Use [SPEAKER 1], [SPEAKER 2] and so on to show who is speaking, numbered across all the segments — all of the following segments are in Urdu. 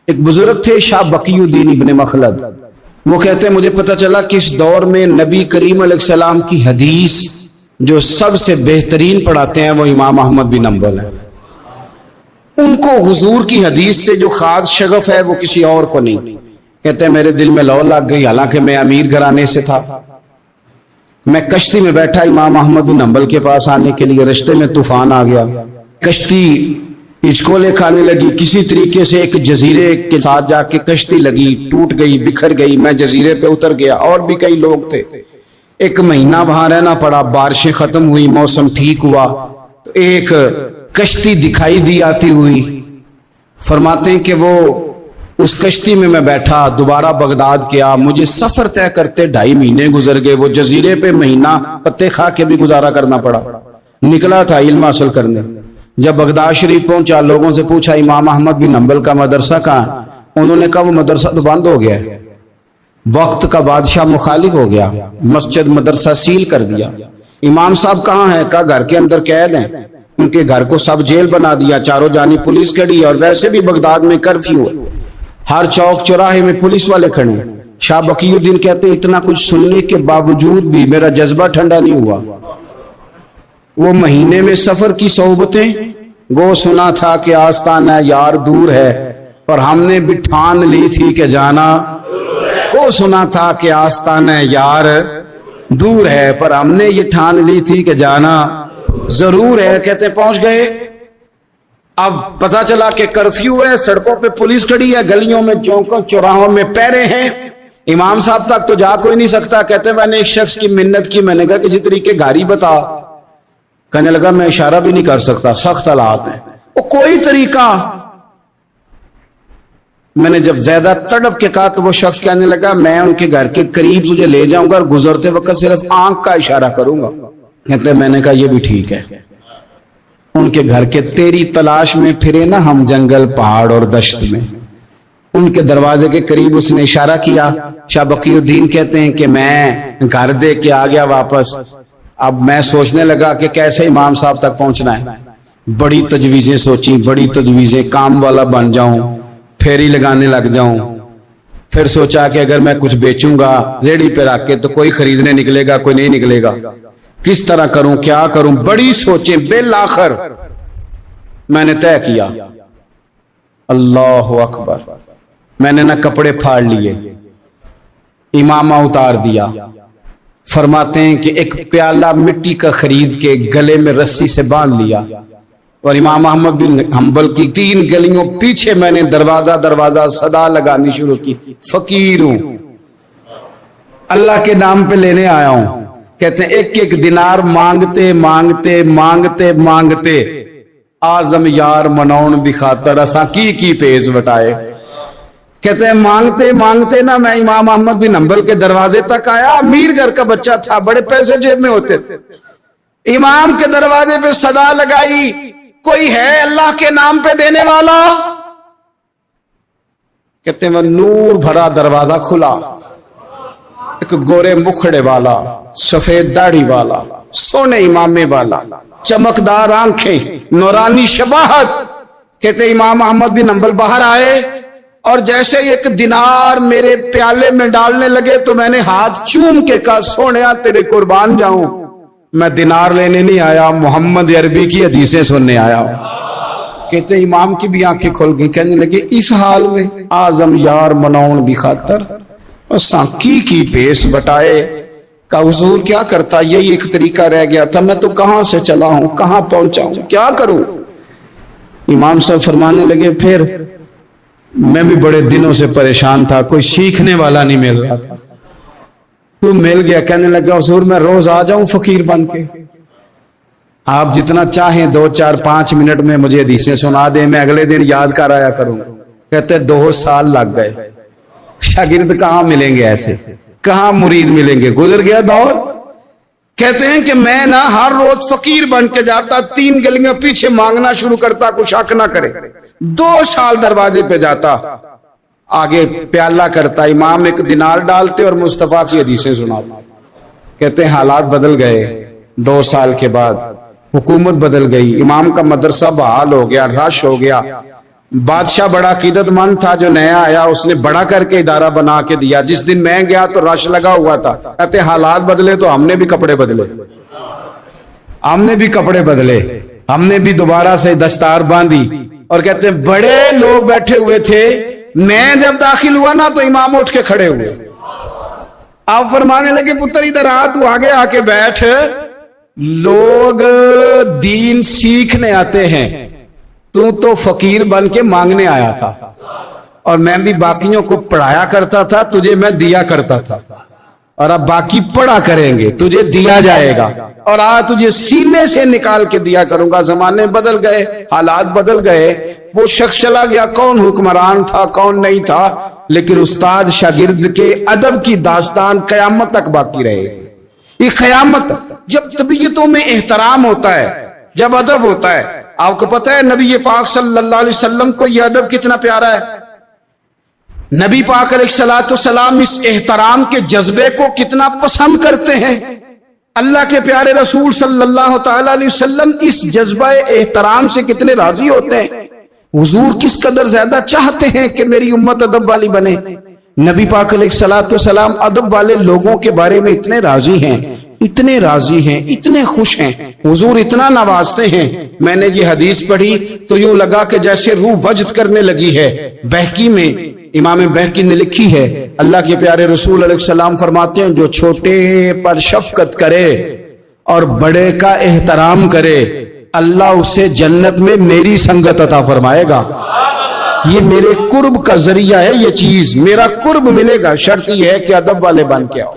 [SPEAKER 1] ایک بزرگ تھے شاہ بقی الدین ابن مخلد، وہ کہتے ہیں مجھے پتہ چلا کہ اس دور میں نبی کریم علیہ السلام کی حدیث جو سب سے بہترین پڑھاتے ہیں وہ امام احمد بن حنبل ہیں۔ ان کو حضور کی حدیث سے جو خاص شغف ہے وہ کسی اور کو نہیں۔ کہتے ہیں میرے دل میں لو لگ گئی، حالانکہ میں امیر گھرانے سے تھا۔ میں کشتی میں بیٹھا امام احمد بن حنبل کے پاس آنے کے لیے، رستے میں طوفان آ گیا، کشتی ہچکولے کھانے لگی، کسی طریقے سے ایک جزیرے کے ساتھ جا کے کشتی لگی، ٹوٹ گئی، بکھر گئی، میں جزیرے پہ اتر گیا، اور بھی کئی لوگ تھے۔ ایک مہینہ وہاں رہنا پڑا، بارشیں ختم ہوئی، موسم ٹھیک ہوا تو ایک کشتی دکھائی دی آتی ہوئی۔ فرماتے ہیں کہ وہ اس کشتی میں بیٹھا، دوبارہ بغداد کیا، مجھے سفر طے کرتے 2.5 مہینے گزر گئے، وہ جزیرے پہ مہینہ پتے کھا کے بھی گزارا کرنا پڑا۔ نکلا تھا علم حاصل کرنے، جب بغداد شریف پہنچا لوگوں سے پوچھا امام احمد بن حنبل کا مدرسہ کہاں ہے؟ انہوں نے کہا وہ مدرسہ تو بند ہو گیا ہے، وقت کا بادشاہ مخالف ہو گیا، مسجد مدرسہ سیل کر دیا۔ امام صاحب کہاں ہیں؟ کہا گھر کے اندر قید ہیں۔ ان کے گھر کو سب جیل بنا دیا، چاروں جانب پولیس کھڑی ہے، اور ویسے بھی بغداد میں کرفیو ہے، ہر چوک چوراہے میں پولیس والے کھڑے ہیں۔ شاہ بقی الدین کہتے ہیں اتنا کچھ سننے کے باوجود بھی میرا جذبہ ٹھنڈا نہیں ہوا۔ وہ مہینے میں سفر کی صحبتیں، گو سنا تھا کہ آستانہ یار دور ہے، پر ہم نے بھی ٹھان لی تھی کہ جانا، وہ سنا تھا کہ آستانہ یار دور ہے، پر ہم نے یہ ٹھان لی تھی کہ جانا ضرور ہے۔ کہتے پہنچ گئے، اب پتا چلا کہ کرفیو ہے، سڑکوں پہ پولیس کھڑی ہے، گلیوں میں چوکوں چوراہوں میں پہرے ہیں، امام صاحب تک تو جا کوئی نہیں سکتا۔ کہتے میں نے ایک شخص کی منت کی، میں نے کہا کسی طریقے گاڑی بتا، کہنے لگا میں اشارہ بھی نہیں کر سکتا، سخت حالات ہیں۔ وہ کوئی طریقہ، میں نے جب زیادہ تڑپ کے کہا تو وہ شخص کہنے لگا میں ان کے گھر کے قریب تجھے لے جاؤں گا اور گزرتے وقت صرف آنکھ کا اشارہ کروں گا۔ کہتے میں نے کہا یہ بھی ٹھیک ہے۔ ان کے گھر کے تیری تلاش میں پھرے نا ہم جنگل پہاڑ اور دشت میں، ان کے دروازے کے قریب اس نے اشارہ کیا۔ شاہ بقی الدین کہتے ہیں کہ میں گھر دے کے آ گیا واپس۔ اب میں سوچنے لگا کہ کیسے امام صاحب تک پہنچنا ہے، بڑی تجویزیں سوچیں، بڑی تجویزیں، کام والا بن جاؤں، پھیری لگانے لگ جاؤں۔ پھر سوچا کہ اگر میں کچھ بیچوں گا ریڑھی پہ رکھ کے تو کوئی خریدنے نکلے گا، کوئی نہیں نکلے گا، کس طرح کروں، کیا کروں، بڑی سوچیں۔ بالآخر میں نے طے کیا، اللہ اکبر، میں نے نہ کپڑے پھاڑ لیے، امامہ اتار دیا۔ فرماتے ہیں کہ ایک پیالہ مٹی کا خرید کے گلے میں رسی سے باندھ لیا، اور امام احمد بن حنبل کی 3 گلیوں پیچھے میں نے دروازہ صدا لگانی شروع کی، فقیر ہوں، اللہ کے نام پہ لینے آیا ہوں۔ کہتے ہیں ایک ایک دینار مانگتے مانگتے مانگتے مانگتے آزم یار منون دکھاتا رسا کی پیز بٹائے۔ کہتے ہیں مانگتے مانگتے نا میں امام احمد بن حنبل کے دروازے تک آیا، امیر گھر کا بچہ تھا، بڑے پیسے جیب میں ہوتے تھے۔ امام کے دروازے پہ صدا لگائی، کوئی ہے اللہ کے نام پہ دینے والا؟ کہتے ہیں وہ نور بھرا دروازہ کھلا، ایک گورے مکھڑے والا، سفید داڑھی والا، سونے امامے والا، چمکدار آنکھیں، نورانی شباہت۔ کہتے امام احمد بن حنبل باہر آئے اور جیسے ایک دینار میرے پیالے میں ڈالنے لگے تو میں نے ہاتھ چوم کے کہا سونیا تیرے قربان جاؤں، میں دینار لینے نہیں آیا، محمد عربی کی حدیثیں سننے آیا ہوں۔ کہتے امام کی بھی آنکھیں کھل گئی، کہنے لگے اس حال میں آزم یار منون دی خاطر کی پیس بٹائے کہ حضور کیا کرتا، یہی ایک طریقہ رہ گیا تھا، میں تو کہاں سے چلا ہوں، کہاں پہنچا ہوں، کیا کروں؟ امام صاحب فرمانے لگے پھر میں بھی بڑے دنوں سے پریشان تھا، کوئی سیکھنے والا نہیں مل رہا تھا، تو مل گیا۔ کہنے لگا حضور میں روز آ جاؤں فقیر بن کے، آپ جتنا چاہیں 2 4 5 منٹ میں مجھے حدیثیں سنا دیں، میں اگلے دن یاد کر آیا کروں۔ کہتے 2 سال لگ گئے، شاگرد کہاں ملیں گے ایسے، کہاں مرید ملیں گے، گزر گیا دور۔ کہتے ہیں کہ میں نہ ہر روز فقیر بن کے جاتا، 3 گلیاں پیچھے مانگنا شروع کرتا، کوئی شک نہ کرے۔ 2 سال دروازے پہ جاتا، آگے پیالہ کرتا، امام 1 دینار ڈالتے اور مصطفیٰ کی حدیثیں سناتے۔ کہتے ہیں حالات بدل گئے، 2 سال کے بعد حکومت بدل گئی، امام کا مدرسہ بحال ہو گیا، رش ہو گیا، بادشاہ بڑا عقیدت مند تھا، جو نیا آیا اس نے بڑا کر کے ادارہ بنا کے دیا. جس دن میں گیا تو رش لگا ہوا تھا. کہتے حالات بدلے تو ہم نے بھی کپڑے بدلے، ہم نے بھی دوبارہ سے دستار باندھی. اور کہتے ہیں بڑے لوگ بیٹھے ہوئے تھے، میں جب داخل ہوا نا تو امام اٹھ کے کھڑے ہوئے. آپ فرمانے لگے پتر ادھر آ، تو آگے آ کے بیٹھ. لوگ دین سیکھنے آتے ہیں، تو فقیر بن کے مانگنے آیا تھا. اور میں بھی باقیوں کو پڑھایا کرتا تھا، تجھے میں دیا کرتا تھا. اور اب باقی پڑھا کریں گے، تجھے دیا جائے گا. اور آج تجھے سینے سے نکال کے دیا کروں گا. زمانے بدل گئے، حالات بدل گئے. وہ شخص چلا گیا، کون حکمران تھا کون نہیں تھا، لیکن استاد شاگرد کے ادب کی داستان قیامت تک باقی رہے گی. یہ قیامت جب طبیعتوں میں احترام ہوتا ہے، جب ادب ہوتا ہے. آپ کو پتہ ہے نبی پاک صلی اللہ علیہ وسلم کو یہ ادب کتنا پیارا ہے. نبی پاک علیہ السلام اس احترام کے جذبے کو کتنا پسند کرتے ہیں. اللہ کے پیارے رسول صلی اللہ تعالی علیہ وسلم اس جذبہ احترام سے کتنے راضی ہوتے ہیں. حضور کس قدر زیادہ چاہتے ہیں کہ میری امت ادب والی بنے. نبی پاک علیہ السلام ادب والے لوگوں کے بارے میں اتنے راضی ہیں، اتنے راضی ہیں، اتنے خوش ہیں. حضور اتنا نوازتے ہیں. میں نے یہ حدیث پڑھی تو یوں لگا کہ جیسے روح وجد کرنے لگی ہے. بہقی میں امام بہقی نے لکھی ہے، اللہ کے پیارے رسول علیہ السلام فرماتے ہیں جو چھوٹے پر شفقت کرے اور بڑے کا احترام کرے، اللہ اسے جنت میں میری سنگت عطا فرمائے گا. یہ میرے قرب کا ذریعہ ہے، یہ چیز میرا قرب ملے گا. شرط یہ ہے کہ ادب والے بن کے آؤ،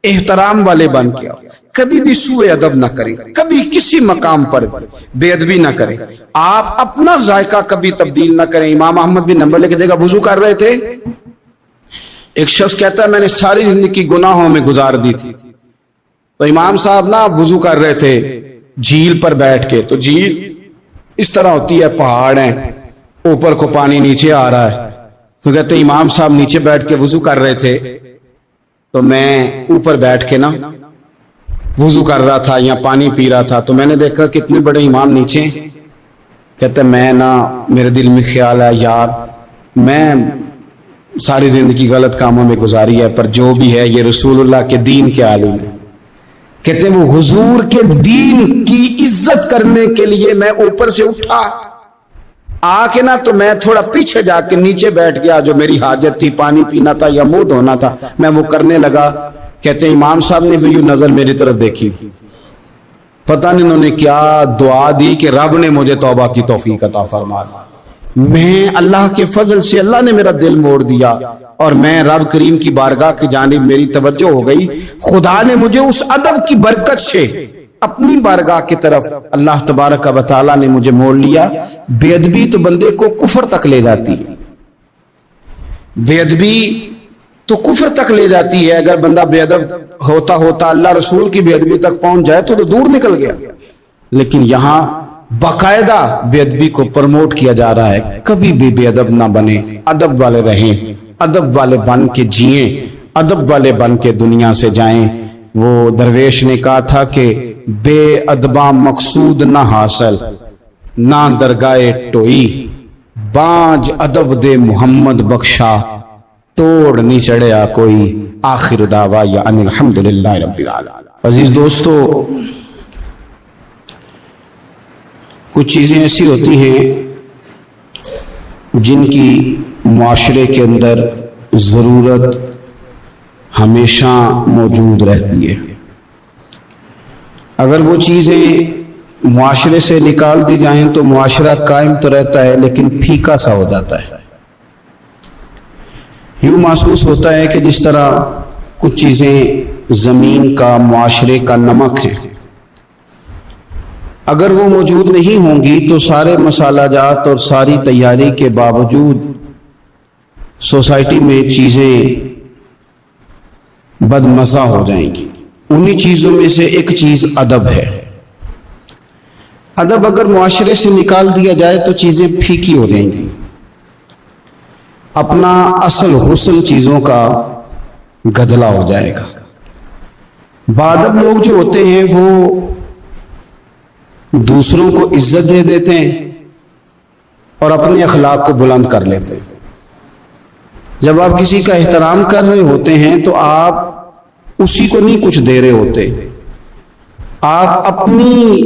[SPEAKER 1] احترام والے بن کے آؤ. کبھی بھی سوء ادب نہ کریں، کبھی کسی مقام پر بے ادبی نہ کریں. آپ اپنا ذائقہ کبھی تبدیل نہ کریں. امام احمد بن حنبل کی جگہ وضو کر رہے تھے. ایک شخص کہتا ہے میں نے ساری زندگی گناہوں میں گزار دی تھی. تو امام صاحب نا وضو کر رہے تھے جھیل پر بیٹھ کے. تو جھیل اس طرح ہوتی ہے، پہاڑ ہیں، اوپر کو پانی نیچے آ رہا ہے. تو کہتے ہیں امام صاحب نیچے بیٹھ کے وضو کر رہے تھے، تو میں اوپر بیٹھ کے نا وضو کر رہا تھا یا پانی پی رہا تھا. تو میں نے دیکھا کتنے بڑے امام نیچے. کہتے میں نا میرے دل میں خیال ہے یار میں ساری زندگی غلط کاموں میں گزاری ہے، پر جو بھی ہے یہ رسول اللہ کے دین کے عالم ہے. کہتے ہیں وہ حضور کے دین کی عزت کرنے کے لیے میں اوپر سے اٹھا آ کے نا، تو میں تھوڑا پیچھے جا کے نیچے بیٹھ گیا. جو میری حاجت تھی، پانی پینا تھا یا منہ دھونا تھا، میں وہ کرنے لگا. کہتے ہیں امام صاحب نے بھی نظر میری طرف دیکھی. پتہ نہیں انہوں نے کیا دعا دی کہ رب نے مجھے توبہ کی توفیق عطا فرما. میں اللہ کے فضل سے اللہ نے میرا دل موڑ دیا اور میں رب کریم کی بارگاہ کی جانب میری توجہ ہو گئی. خدا نے مجھے اس ادب کی برکت سے اپنی بارگاہ کی طرف اللہ تبارک و تعالی نے مجھے موڑ لیا. بے ادبی تو بندے کو کفر تک لے جاتی ہے، بے ادبی تو کفر تک لے جاتی ہے. اگر بندہ بے ادب ہوتا ہوتا اللہ رسول کی بے ادبی تک پہنچ جائے تو دور نکل گیا. لیکن یہاں باقاعدہ بے ادبی کو پروموٹ کیا جا رہا ہے. کبھی بھی بے ادب نہ بنے، ادب والے رہیں، ادب والے بن کے جئیں، ادب والے بن کے دنیا سے جائیں. وہ درویش نے کہا تھا کہ بے ادباں مقصود نہ حاصل، نہ درگاہ ٹوئی، بانج ادب دے محمد بخشا، توڑ نہیں چڑھیا کوئی. آخر دعوا یا ان الحمدللہ رب العالمین. عزیز دوستو، کچھ چیزیں ایسی ہوتی ہیں جن کی معاشرے کے اندر ضرورت ہمیشہ موجود رہتی ہے. اگر وہ چیزیں معاشرے سے نکال دی جائیں تو معاشرہ قائم تو رہتا ہے لیکن پھیکا سا ہو جاتا ہے. یوں محسوس ہوتا ہے کہ جس طرح کچھ چیزیں زمین کا، معاشرے کا نمک ہیں. اگر وہ موجود نہیں ہوں گی تو سارے مسالہ جات اور ساری تیاری کے باوجود سوسائٹی میں چیزیں بد مزہ ہو جائیں گی. انہی چیزوں میں سے ایک چیز ادب ہے. ادب اگر معاشرے سے نکال دیا جائے تو چیزیں پھیکی ہو جائیں گی. اپنا اصل حسن چیزوں کا گدلا ہو جائے گا. بادب لوگ جو ہوتے ہیں وہ دوسروں کو عزت دے دیتے ہیں اور اپنے اخلاق کو بلند کر لیتے ہیں۔ جب آپ کسی کا احترام کر رہے ہوتے ہیں تو آپ اسی کو نہیں کچھ دے رہے ہوتے، آپ اپنی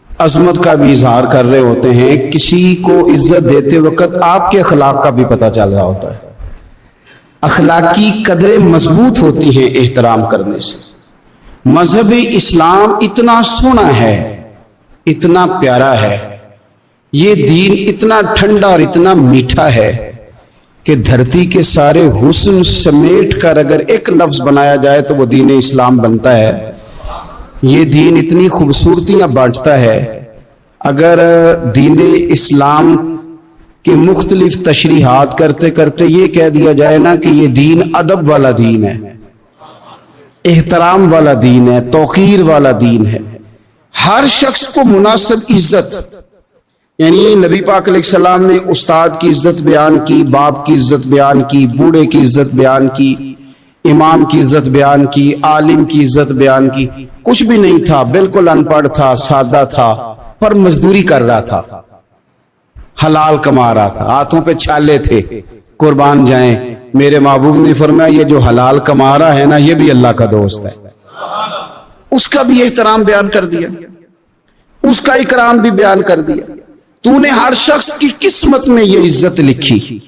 [SPEAKER 1] عظمت کا بھی اظہار کر رہے ہوتے ہیں۔ کسی کو عزت دیتے وقت آپ کے اخلاق کا بھی پتہ چل رہا ہوتا ہے۔ اخلاقی قدریں مضبوط ہوتی ہیں احترام کرنے سے۔ مذہب اسلام اتنا سونا ہے، اتنا پیارا ہے، یہ دین اتنا ٹھنڈا اور اتنا میٹھا ہے کہ دھرتی کے سارے حسن سمیٹ کر اگر ایک لفظ بنایا جائے تو وہ دین اسلام بنتا ہے۔ یہ دین اتنی خوبصورتیاں بانٹتا ہے، اگر دین اسلام کی مختلف تشریحات کرتے کرتے یہ کہہ دیا جائے نا کہ یہ دین ادب والا دین ہے، احترام والا دین ہے، توقیر والا دین ہے، ہر شخص کو مناسب عزت، یعنی نبی پاک علیہ السلام نے استاد کی عزت بیان کی، باپ کی عزت بیان کی، بوڑھے کی عزت بیان کی، امام کی عزت بیان کی، عالم کی عزت بیان کی۔ کچھ بھی نہیں تھا، بالکل ان پڑھ تھا، سادہ تھا، پر مزدوری کر رہا تھا، حلال کما رہا تھا، ہاتھوں پہ چھالے تھے، قربان جائیں۔ میرے محبوب نے فرمایا یہ جو حلال کما رہا ہے نا یہ بھی اللہ کا دوست ہے۔ اس کا بھی احترام بیان کر دیا، اس کا اکرام بھی بیان کر دیا۔ تو نے ہر شخص کی قسمت میں یہ عزت لکھی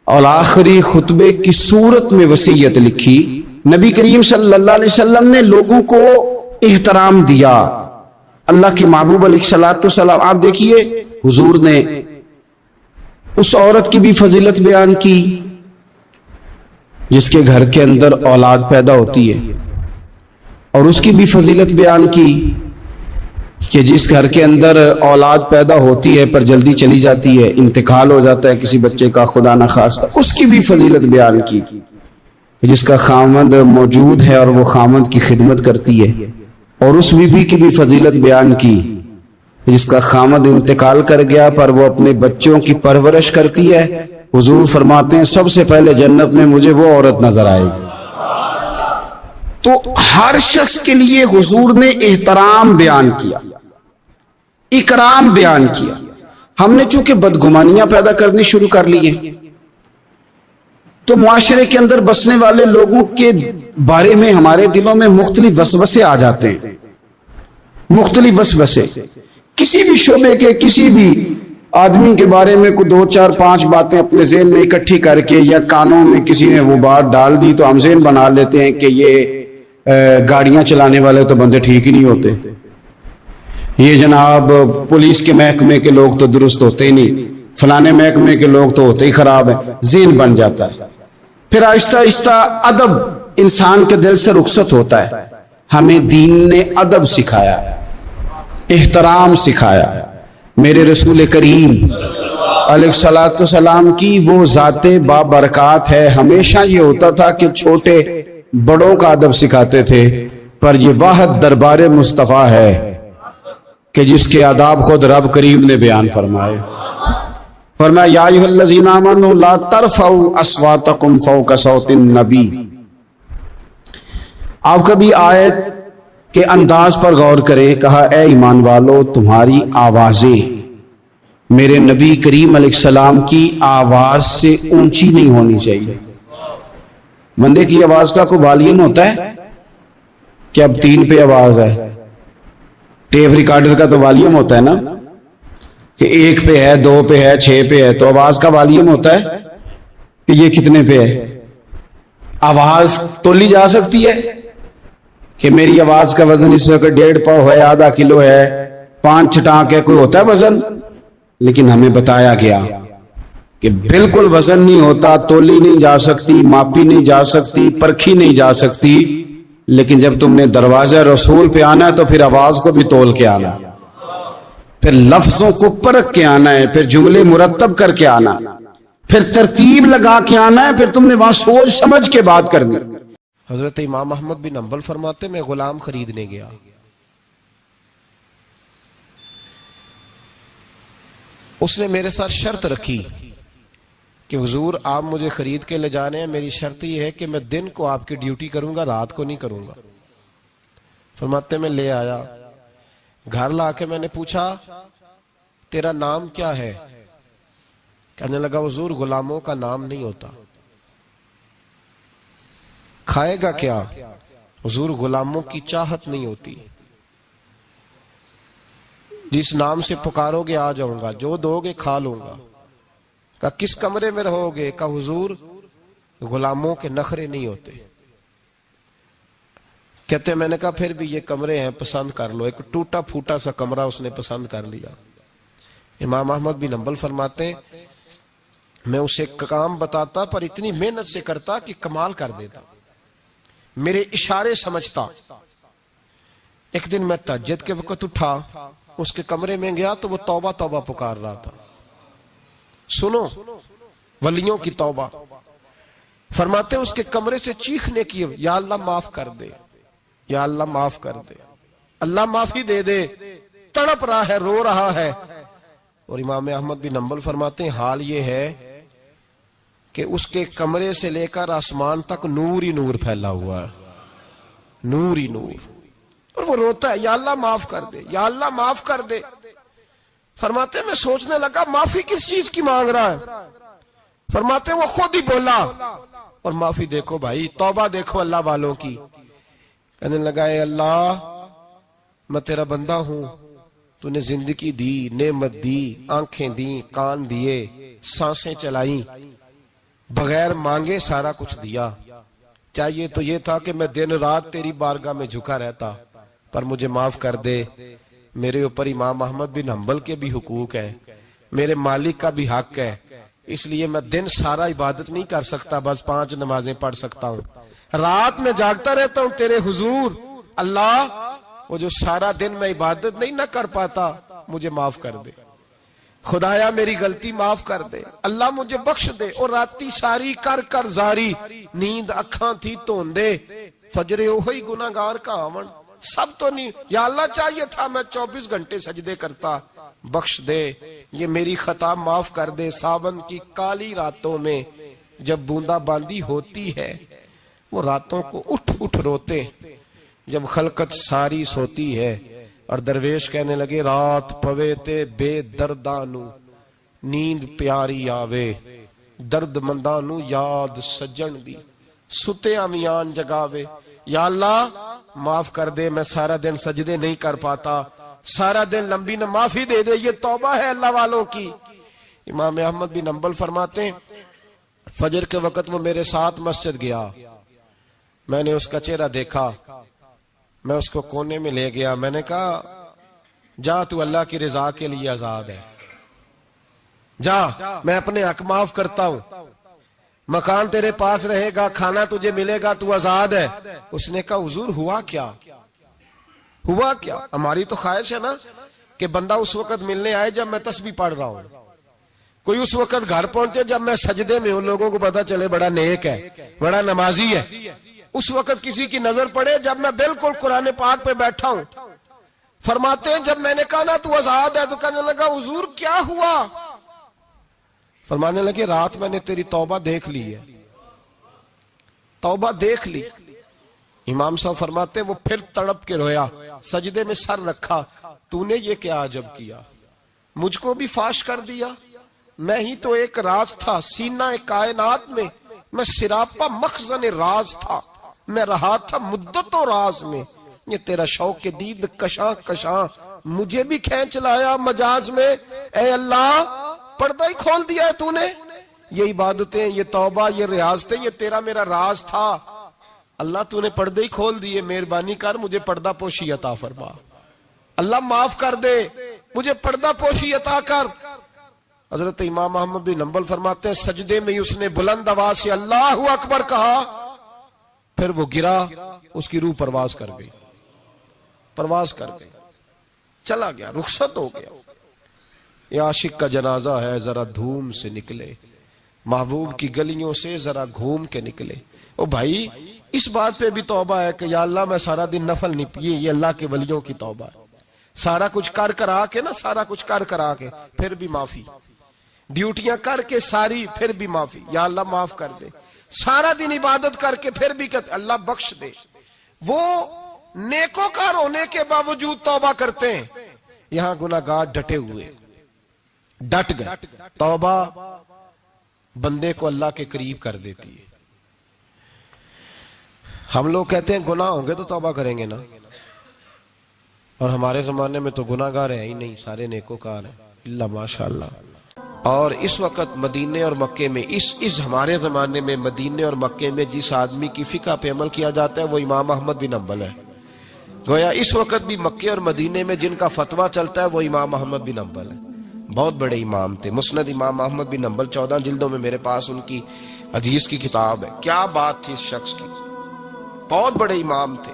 [SPEAKER 1] اور آخری خطبے کی صورت میں وصیت لکھی۔ نبی کریم صلی اللہ علیہ وسلم نے لوگوں کو احترام دیا۔ اللہ کے محبوب علیہ الصلوۃ والسلام، آپ دیکھیے حضور نے اس عورت کی بھی فضیلت بیان کی جس کے گھر کے اندر اولاد پیدا ہوتی ہے، اور اس کی بھی فضیلت بیان کی کہ جس گھر کے اندر اولاد پیدا ہوتی ہے پر جلدی چلی جاتی ہے، انتقال ہو جاتا ہے کسی بچے کا خدا نہ خواستہ، اس کی بھی فضیلت بیان کی جس کا خامند موجود ہے اور وہ خامند کی خدمت کرتی ہے، اور اس بیوی کی بھی فضیلت بیان کی جس کا خامند انتقال کر گیا پر وہ اپنے بچوں کی پرورش کرتی ہے۔ حضور فرماتے ہیں سب سے پہلے جنت میں مجھے وہ عورت نظر آئے گی۔ تو ہر شخص کے لیے حضور نے احترام بیان کیا، اکرام بیان کیا۔ ہم نے چونکہ بدگمانیاں پیدا کرنی شروع کر لی ہیں تو معاشرے کے اندر بسنے والے لوگوں کے بارے میں ہمارے دلوں میں مختلف وسوسے آ جاتے ہیں، مختلف وسوسے۔ کسی بھی شعبے کے کسی بھی آدمی کے بارے میں کوئی 2 4 5 باتیں اپنے ذہن میں اکٹھی کر کے یا کانوں میں کسی نے وہ بات ڈال دی تو ہم ذہن بنا لیتے ہیں کہ یہ گاڑیاں چلانے والے تو بندے ٹھیک ہی نہیں ہوتے، یہ جناب پولیس کے محکمے کے لوگ تو درست ہوتے ہی نہیں، فلانے محکمے کے لوگ تو ہوتے ہی خراب ہیں، ذہن بن جاتا ہے۔ پھر آہستہ آہستہ ادب انسان کے دل سے رخصت ہوتا ہے۔ ہمیں دین نے ادب سکھایا، احترام سکھایا۔ میرے رسول کریم علیہ الصلوۃ والسلام کی وہ ذات بابرکات ہے، ہمیشہ یہ ہوتا تھا کہ چھوٹے بڑوں کا ادب سکھاتے تھے، پر یہ واحد دربار مصطفیٰ ہے کہ جس کے آداب خود رب کریم نے بیان فرمائے۔ فرمایا یا ایھا الذین آمنوا لا ترفعوا اصواتکم فوق صوت النبی۔ آپ کبھی آیت کے انداز پر غور کریں، کہا اے ایمان والو تمہاری آوازیں میرے نبی کریم علیہ السلام کی آواز سے اونچی نہیں ہونی چاہیے۔ بندے کی آواز کا کوئی والیوم ہوتا ہے کہ اب 3 پہ آواز ہے، ٹیپ ریکارڈر کا تو والیوم ہوتا ہے نا کہ 1 پہ ہے، 2 پہ ہے، 6 پہ ہے، تو آواز کا والیوم ہوتا ہے کہ یہ کتنے پہ ہے۔ آواز تولی جا سکتی ہے کہ میری آواز کا وزن اس وقت 1.5 پاؤ ہے، آدھا کلو ہے، 5 چھٹانک ہے، کوئی ہوتا ہے وزن؟ لیکن ہمیں بتایا گیا کہ بالکل وزن نہیں ہوتا، تولی نہیں جا سکتی، ماپی نہیں جا سکتی، پرکھی نہیں جا سکتی، لیکن جب تم نے دروازہ رسول پہ آنا ہے تو پھر آواز کو بھی تول کے آنا، پھر لفظوں کو پرکھ کے آنا ہے، پھر جملے مرتب کر کے آنا، پھر ترتیب لگا کے آنا ہے، پھر تم نے وہاں سوچ سمجھ کے بات کرنی۔
[SPEAKER 2] حضرت امام احمد بن حنبل فرماتے میں غلام خریدنے گیا، اس نے میرے ساتھ شرط رکھی کہ حضور آپ مجھے خرید کے لے جانے ہیں، میری شرط یہ ہے کہ میں دن کو آپ کی ڈیوٹی کروں گا، رات کو نہیں کروں گا۔ فرماتے میں لے آیا، گھر لا کے میں نے پوچھا تیرا نام کیا ہے؟ کہنے لگا حضور غلاموں کا نام نہیں ہوتا. کھائے گا کیا؟ حضور غلاموں کی چاہت نہیں ہوتی. جس نام سے پکارو گے آ جاؤں گا، جو دو گے کھا لوں گا. کہا کس کمرے میں رہو گے؟ کہا حضور غلاموں کے نخرے نہیں ہوتے. کہتے میں نے کہا پھر بھی یہ کمرے ہیں پسند کر لو. ایک ٹوٹا پھوٹا سا کمرہ اس نے پسند کر لیا. امام احمد بن حنبل فرماتے ہیں میں اسے کام بتاتا پر اتنی محنت سے کرتا کہ کمال کر دیتا، میرے اشارے سمجھتا. ایک دن میں تہجد کے وقت اٹھا، اس کے کمرے میں گیا تو وہ توبہ توبہ پکار رہا تھا. سنو ولیوں کی توبہ. فرماتے اس کے کمرے سے چیخنے کی، یا اللہ معاف کر دے، یا اللہ معاف کر دے، اللہ معافی دے دے. تڑپ رہا ہے، رو رہا ہے. اور امام احمد بن حنبل فرماتے ہیں حال یہ ہے کہ اس کے کمرے سے لے کر آسمان تک نور ہی نور پھیلا ہوا ہے، نور ہی نور. اور وہ روتا ہے یا اللہ معاف کر دے، یا اللہ معاف کر دے. فرماتے ہیں میں سوچنے لگا معافی کس چیز کی مانگ رہا ہے. فرماتے ہیں وہ خود ہی بولا. اور معافی دیکھو بھائی، توبہ دیکھو اللہ والوں کی. کہنے لگا اے اللہ میں تیرا بندہ ہوں، تو نے زندگی دی، نعمت دی، آنکھیں دی، کان دیے، سانسیں چلائیں، بغیر مانگے سارا کچھ دیا. چاہیے تو یہ تھا کہ میں دن رات تیری بارگاہ میں جھکا رہتا، پر مجھے معاف کر دے. میرے اوپر امام احمد بن حنبل کے بھی حقوق ہیں، میرے مالک کا بھی حق ہے، اس لیے میں دن سارا عبادت نہیں کر سکتا، بس 5 نمازیں پڑھ سکتا ہوں. رات میں جاگتا رہتا ہوں تیرے حضور. اللہ وہ جو سارا دن میں عبادت نہیں نہ کر پاتا مجھے معاف کر دے. خدایا میری غلطی معاف کر دے، اللہ مجھے بخش دے. اور راتی ساری کر کر زاری، نیند اکھاں تھی توندے، فجر اوہی گناہگار کا آون. سب تو نہیں، یا اللہ چاہیے تھا میں 24 گھنٹے سجدے کرتا، بخش دے، یہ میری خطا معاف کر دے. ساون کی کالی راتوں میں جب بوندا باندی ہوتی ہے، وہ راتوں کو اٹھ اٹھ روتے جب خلقت ساری سوتی ہے. اور درویش کہنے لگے رات پوے تے بے دردانو نیند پیاری آوے، درد مندانو یاد سجن دی ستے امیان جگاوے. یا اللہ معاف کر دے، میں سارا دن سجدے نہیں کر پاتا، سارا دن لمبی نہ معافی دے دے. یہ توبہ ہے اللہ والوں کی. امام احمد بن حنبل فرماتے ہیں فجر کے وقت وہ میرے ساتھ مسجد گیا، میں نے اس کا چہرہ دیکھا، میں اس کو کونے میں لے گیا. میں نے کہا جا تو اللہ کی رضا کے لیے آزاد ہے، جا میں اپنے حق معاف کرتا ہوں، مکان تیرے پاس رہے گا، کھانا تجھے ملے گا، تو آزاد ہے. اس نے کہا حضور ہوا کیا؟ ہوا کیا؟ ہماری تو خواہش ہے نا کہ بندہ اس وقت ملنے آئے جب میں تسبیح پڑھ رہا ہوں، کوئی اس وقت گھر پہنچے جب میں سجدے میں ہوں، لوگوں کو پتا چلے بڑا نیک ہے، بڑا نمازی ہے. اس وقت کسی کی نظر پڑے جب میں بالکل قرآن پاک پہ بیٹھا ہوں. فرماتے ہیں جب میں نے کہا نا تو آزاد ہے، تو کہنے لگا حضور کیا ہوا؟ فرمانے لگے رات میں نے تیری توبہ دیکھ لی ہے، توبہ دیکھ لی. امام صاحب فرماتے ہیں وہ پھر تڑپ کے رویا، سجدے میں سر رکھا. تو نے یہ کیا عجب کیا، مجھ کو بھی فاش کر دیا، میں ہی تو ایک راز تھا سینہ کائنات میں، میں سراپا مخزن راز تھا، میں رہا تھا مدت و راز میں. یہ تیرا شوق دید کشاں کشاں مجھے بھی کھینچ لایا مجاز میں. اے اللہ پردہ ہی کھول دیا ہے تو نے. یہ عبادتیں، یہ توبہ، یہ ریاضتیں، یہ تیرا میرا راز تھا. اللہ تو نے پردے ہی کھول دیے، مہربانی کر مجھے پردہ پوشی عطا فرما. اللہ معاف کر دے، مجھے پردہ پوشی عطا کر. حضرت امام احمد بن حنبل فرماتے ہیں سجدے میں اس نے بلند آواز سے اللہ اکبر کہا، پھر وہ گرا، اس کی روح پرواز کر گئی، پرواز کر گئی، چلا گیا، رخصت ہو گیا. یہ عاشق کا جنازہ ہے، ذرا دھوم سے نکلے، محبوب کی گلیوں سے ذرا گھوم کے نکلے. او بھائی اس بات پہ بھی توبہ ہے کہ یا اللہ میں سارا دن نفل نہیں پیے. یہ اللہ کے ولیوں کی توبہ ہے. سارا کچھ کر کر آ کے نا، سارا کچھ کر کر آ کے پھر بھی معافی، ڈیوٹیاں کر کے ساری پھر بھی معافی. یا اللہ معاف کر دے. سارا دن عبادت کر کے پھر بھی کہتے اللہ بخش دے. وہ نیکوکار ہونے کے باوجود توبہ کرتے ہیں. یہاں گناہگار ڈٹے ہوئے، ڈٹ گئے. توبہ بندے کو اللہ کے قریب کر دیتی ہے. ہم لوگ کہتے ہیں گناہ ہوں گے تو توبہ کریں گے نا، اور ہمارے زمانے میں تو گناہ گار ہیں ہی نہیں، سارے نیکوکار ہیں اللہ ماشاءاللہ. اور اس وقت مدینے اور مکے میں اس ہمارے زمانے میں مدینے اور مکے میں جس آدمی کی فقہ پہ عمل کیا جاتا ہے وہ امام احمد بن حنبل ہے. گویا اس وقت بھی مکے اور مدینے میں جن کا فتویٰ چلتا ہے وہ امام احمد بن حنبل ہے. بہت بڑے امام تھے. مسند امام احمد بن حنبل 14 جلدوں میں میرے پاس ان کی حدیث کی کتاب ہے. کیا بات تھی اس شخص کی، بہت بڑے امام تھے،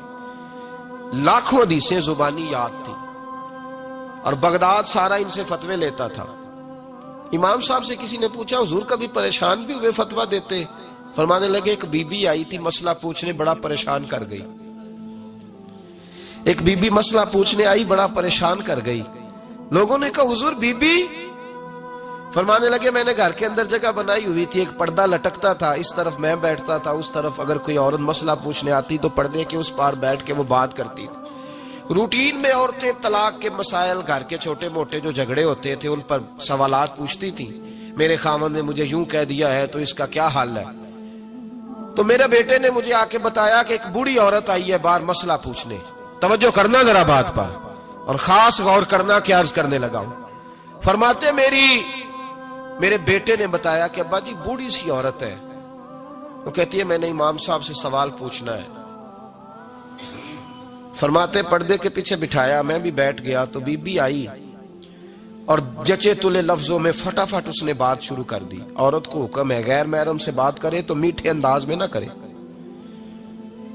[SPEAKER 2] لاکھوں حدیثیں زبانی یاد تھی، اور بغداد سارا ان سے فتوے لیتا تھا. امام صاحب سے کسی نے پوچھا حضور کبھی پریشان بھی ہوئے فتویٰ دیتے؟ فرمانے لگے ایک بی بی آئی تھی مسئلہ پوچھنے، بڑا پریشان کر گئی. ایک بی بی مسئلہ پوچھنے آئی، بڑا پریشان کر گئی. لوگوں نے کہا حضور بی بی؟ فرمانے لگے میں نے گھر کے اندر جگہ بنائی ہوئی تھی، ایک پردہ لٹکتا تھا، اس طرف میں بیٹھتا تھا، اس طرف اگر کوئی عورت مسئلہ پوچھنے آتی تو پردے کے اس پار بیٹھ کے وہ بات کرتی تھی. روٹین میں عورتیں طلاق کے مسائل، گھر کے چھوٹے موٹے جو جھگڑے ہوتے تھے ان پر سوالات پوچھتی تھیں. میرے خاوند نے مجھے یوں کہہ دیا ہے تو اس کا کیا حل ہے؟ تو میرے بیٹے نے مجھے آ کے بتایا کہ ایک بوڑھی عورت آئی ہے باہر مسئلہ پوچھنے. توجہ کرنا ذرا بات پر، اور خاص غور کرنا کہ عرض کرنے لگا ہوں. فرماتے میرے بیٹے نے بتایا کہ ابا جی بوڑھی سی عورت ہے، وہ کہتی ہے میں نے امام صاحب سے سوال پوچھنا ہے. فرماتے پردے کے پیچھے بٹھایا، میں بھی بیٹھ گیا تو بی بی آئی اور جچے تلے لفظوں میں فٹافٹ اس نے بات شروع کر دی. عورت کو حکم ہے غیر محرم سے بات کرے تو میٹھے انداز میں نہ کرے،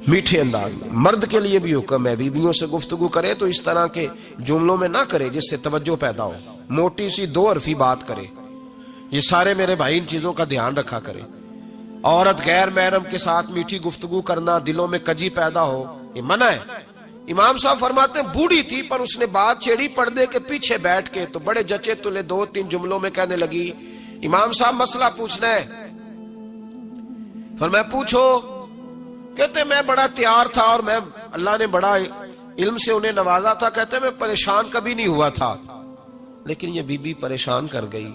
[SPEAKER 2] میٹھے انداز میں. مرد کے لیے بھی حکم ہے بیویوں سے گفتگو کرے تو اس طرح کے جملوں میں نہ کرے جس سے توجہ پیدا ہو، موٹی سی 2 حرفی بات کرے. یہ سارے میرے بھائی ان چیزوں کا دھیان رکھا کرے. عورت غیر محرم کے ساتھ میٹھی گفتگو کرنا، دلوں میں کجی پیدا ہو، یہ منع ہے. امام صاحب فرماتے ہیں بوڑھی تھی پر اس نے بات چھیڑی پردے کے پیچھے بیٹھ کے، تو بڑے جچے تلے 2-3 جملوں میں کہنے لگی امام صاحب مسئلہ پوچھنا ہے. فرمایا پوچھو. کہتے میں بڑا تیار تھا اور میں اللہ نے بڑا علم سے انہیں نوازا تھا. کہتے میں پریشان کبھی نہیں ہوا تھا، لیکن یہ بی بی پریشان کر گئی.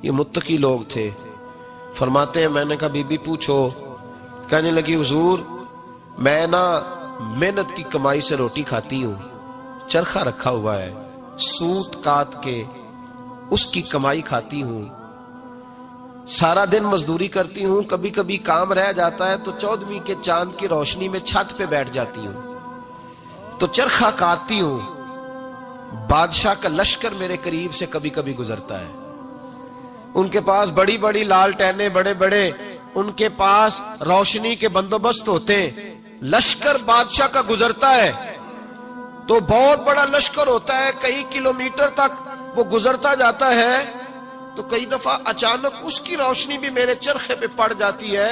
[SPEAKER 2] یہ متقی لوگ تھے. فرماتے ہیں میں نے کہا بی بی پوچھو. کہنے لگی حضور میں نا محنت کی کمائی سے روٹی کھاتی ہوں، چرخہ رکھا ہوا ہے، سوت کاٹ کے اس کی کمائی کھاتی ہوں، سارا دن مزدوری کرتی ہوں، کبھی کبھی کام رہ جاتا ہے تو 14ویں کے چاند کی روشنی میں چھت پہ بیٹھ جاتی ہوں تو چرخہ کاٹتی ہوں. بادشاہ کا لشکر میرے قریب سے کبھی کبھی گزرتا ہے، ان کے پاس بڑی بڑی لالٹینیں، بڑے بڑے ان کے پاس روشنی کے بندوبست ہوتے ہیں. لشکر بادشاہ کا گزرتا ہے تو بہت بڑا لشکر ہوتا ہے، کئی کلومیٹر تک وہ گزرتا جاتا ہے، تو کئی دفعہ اچانک اس کی روشنی بھی میرے چرخے پہ پڑ جاتی ہے.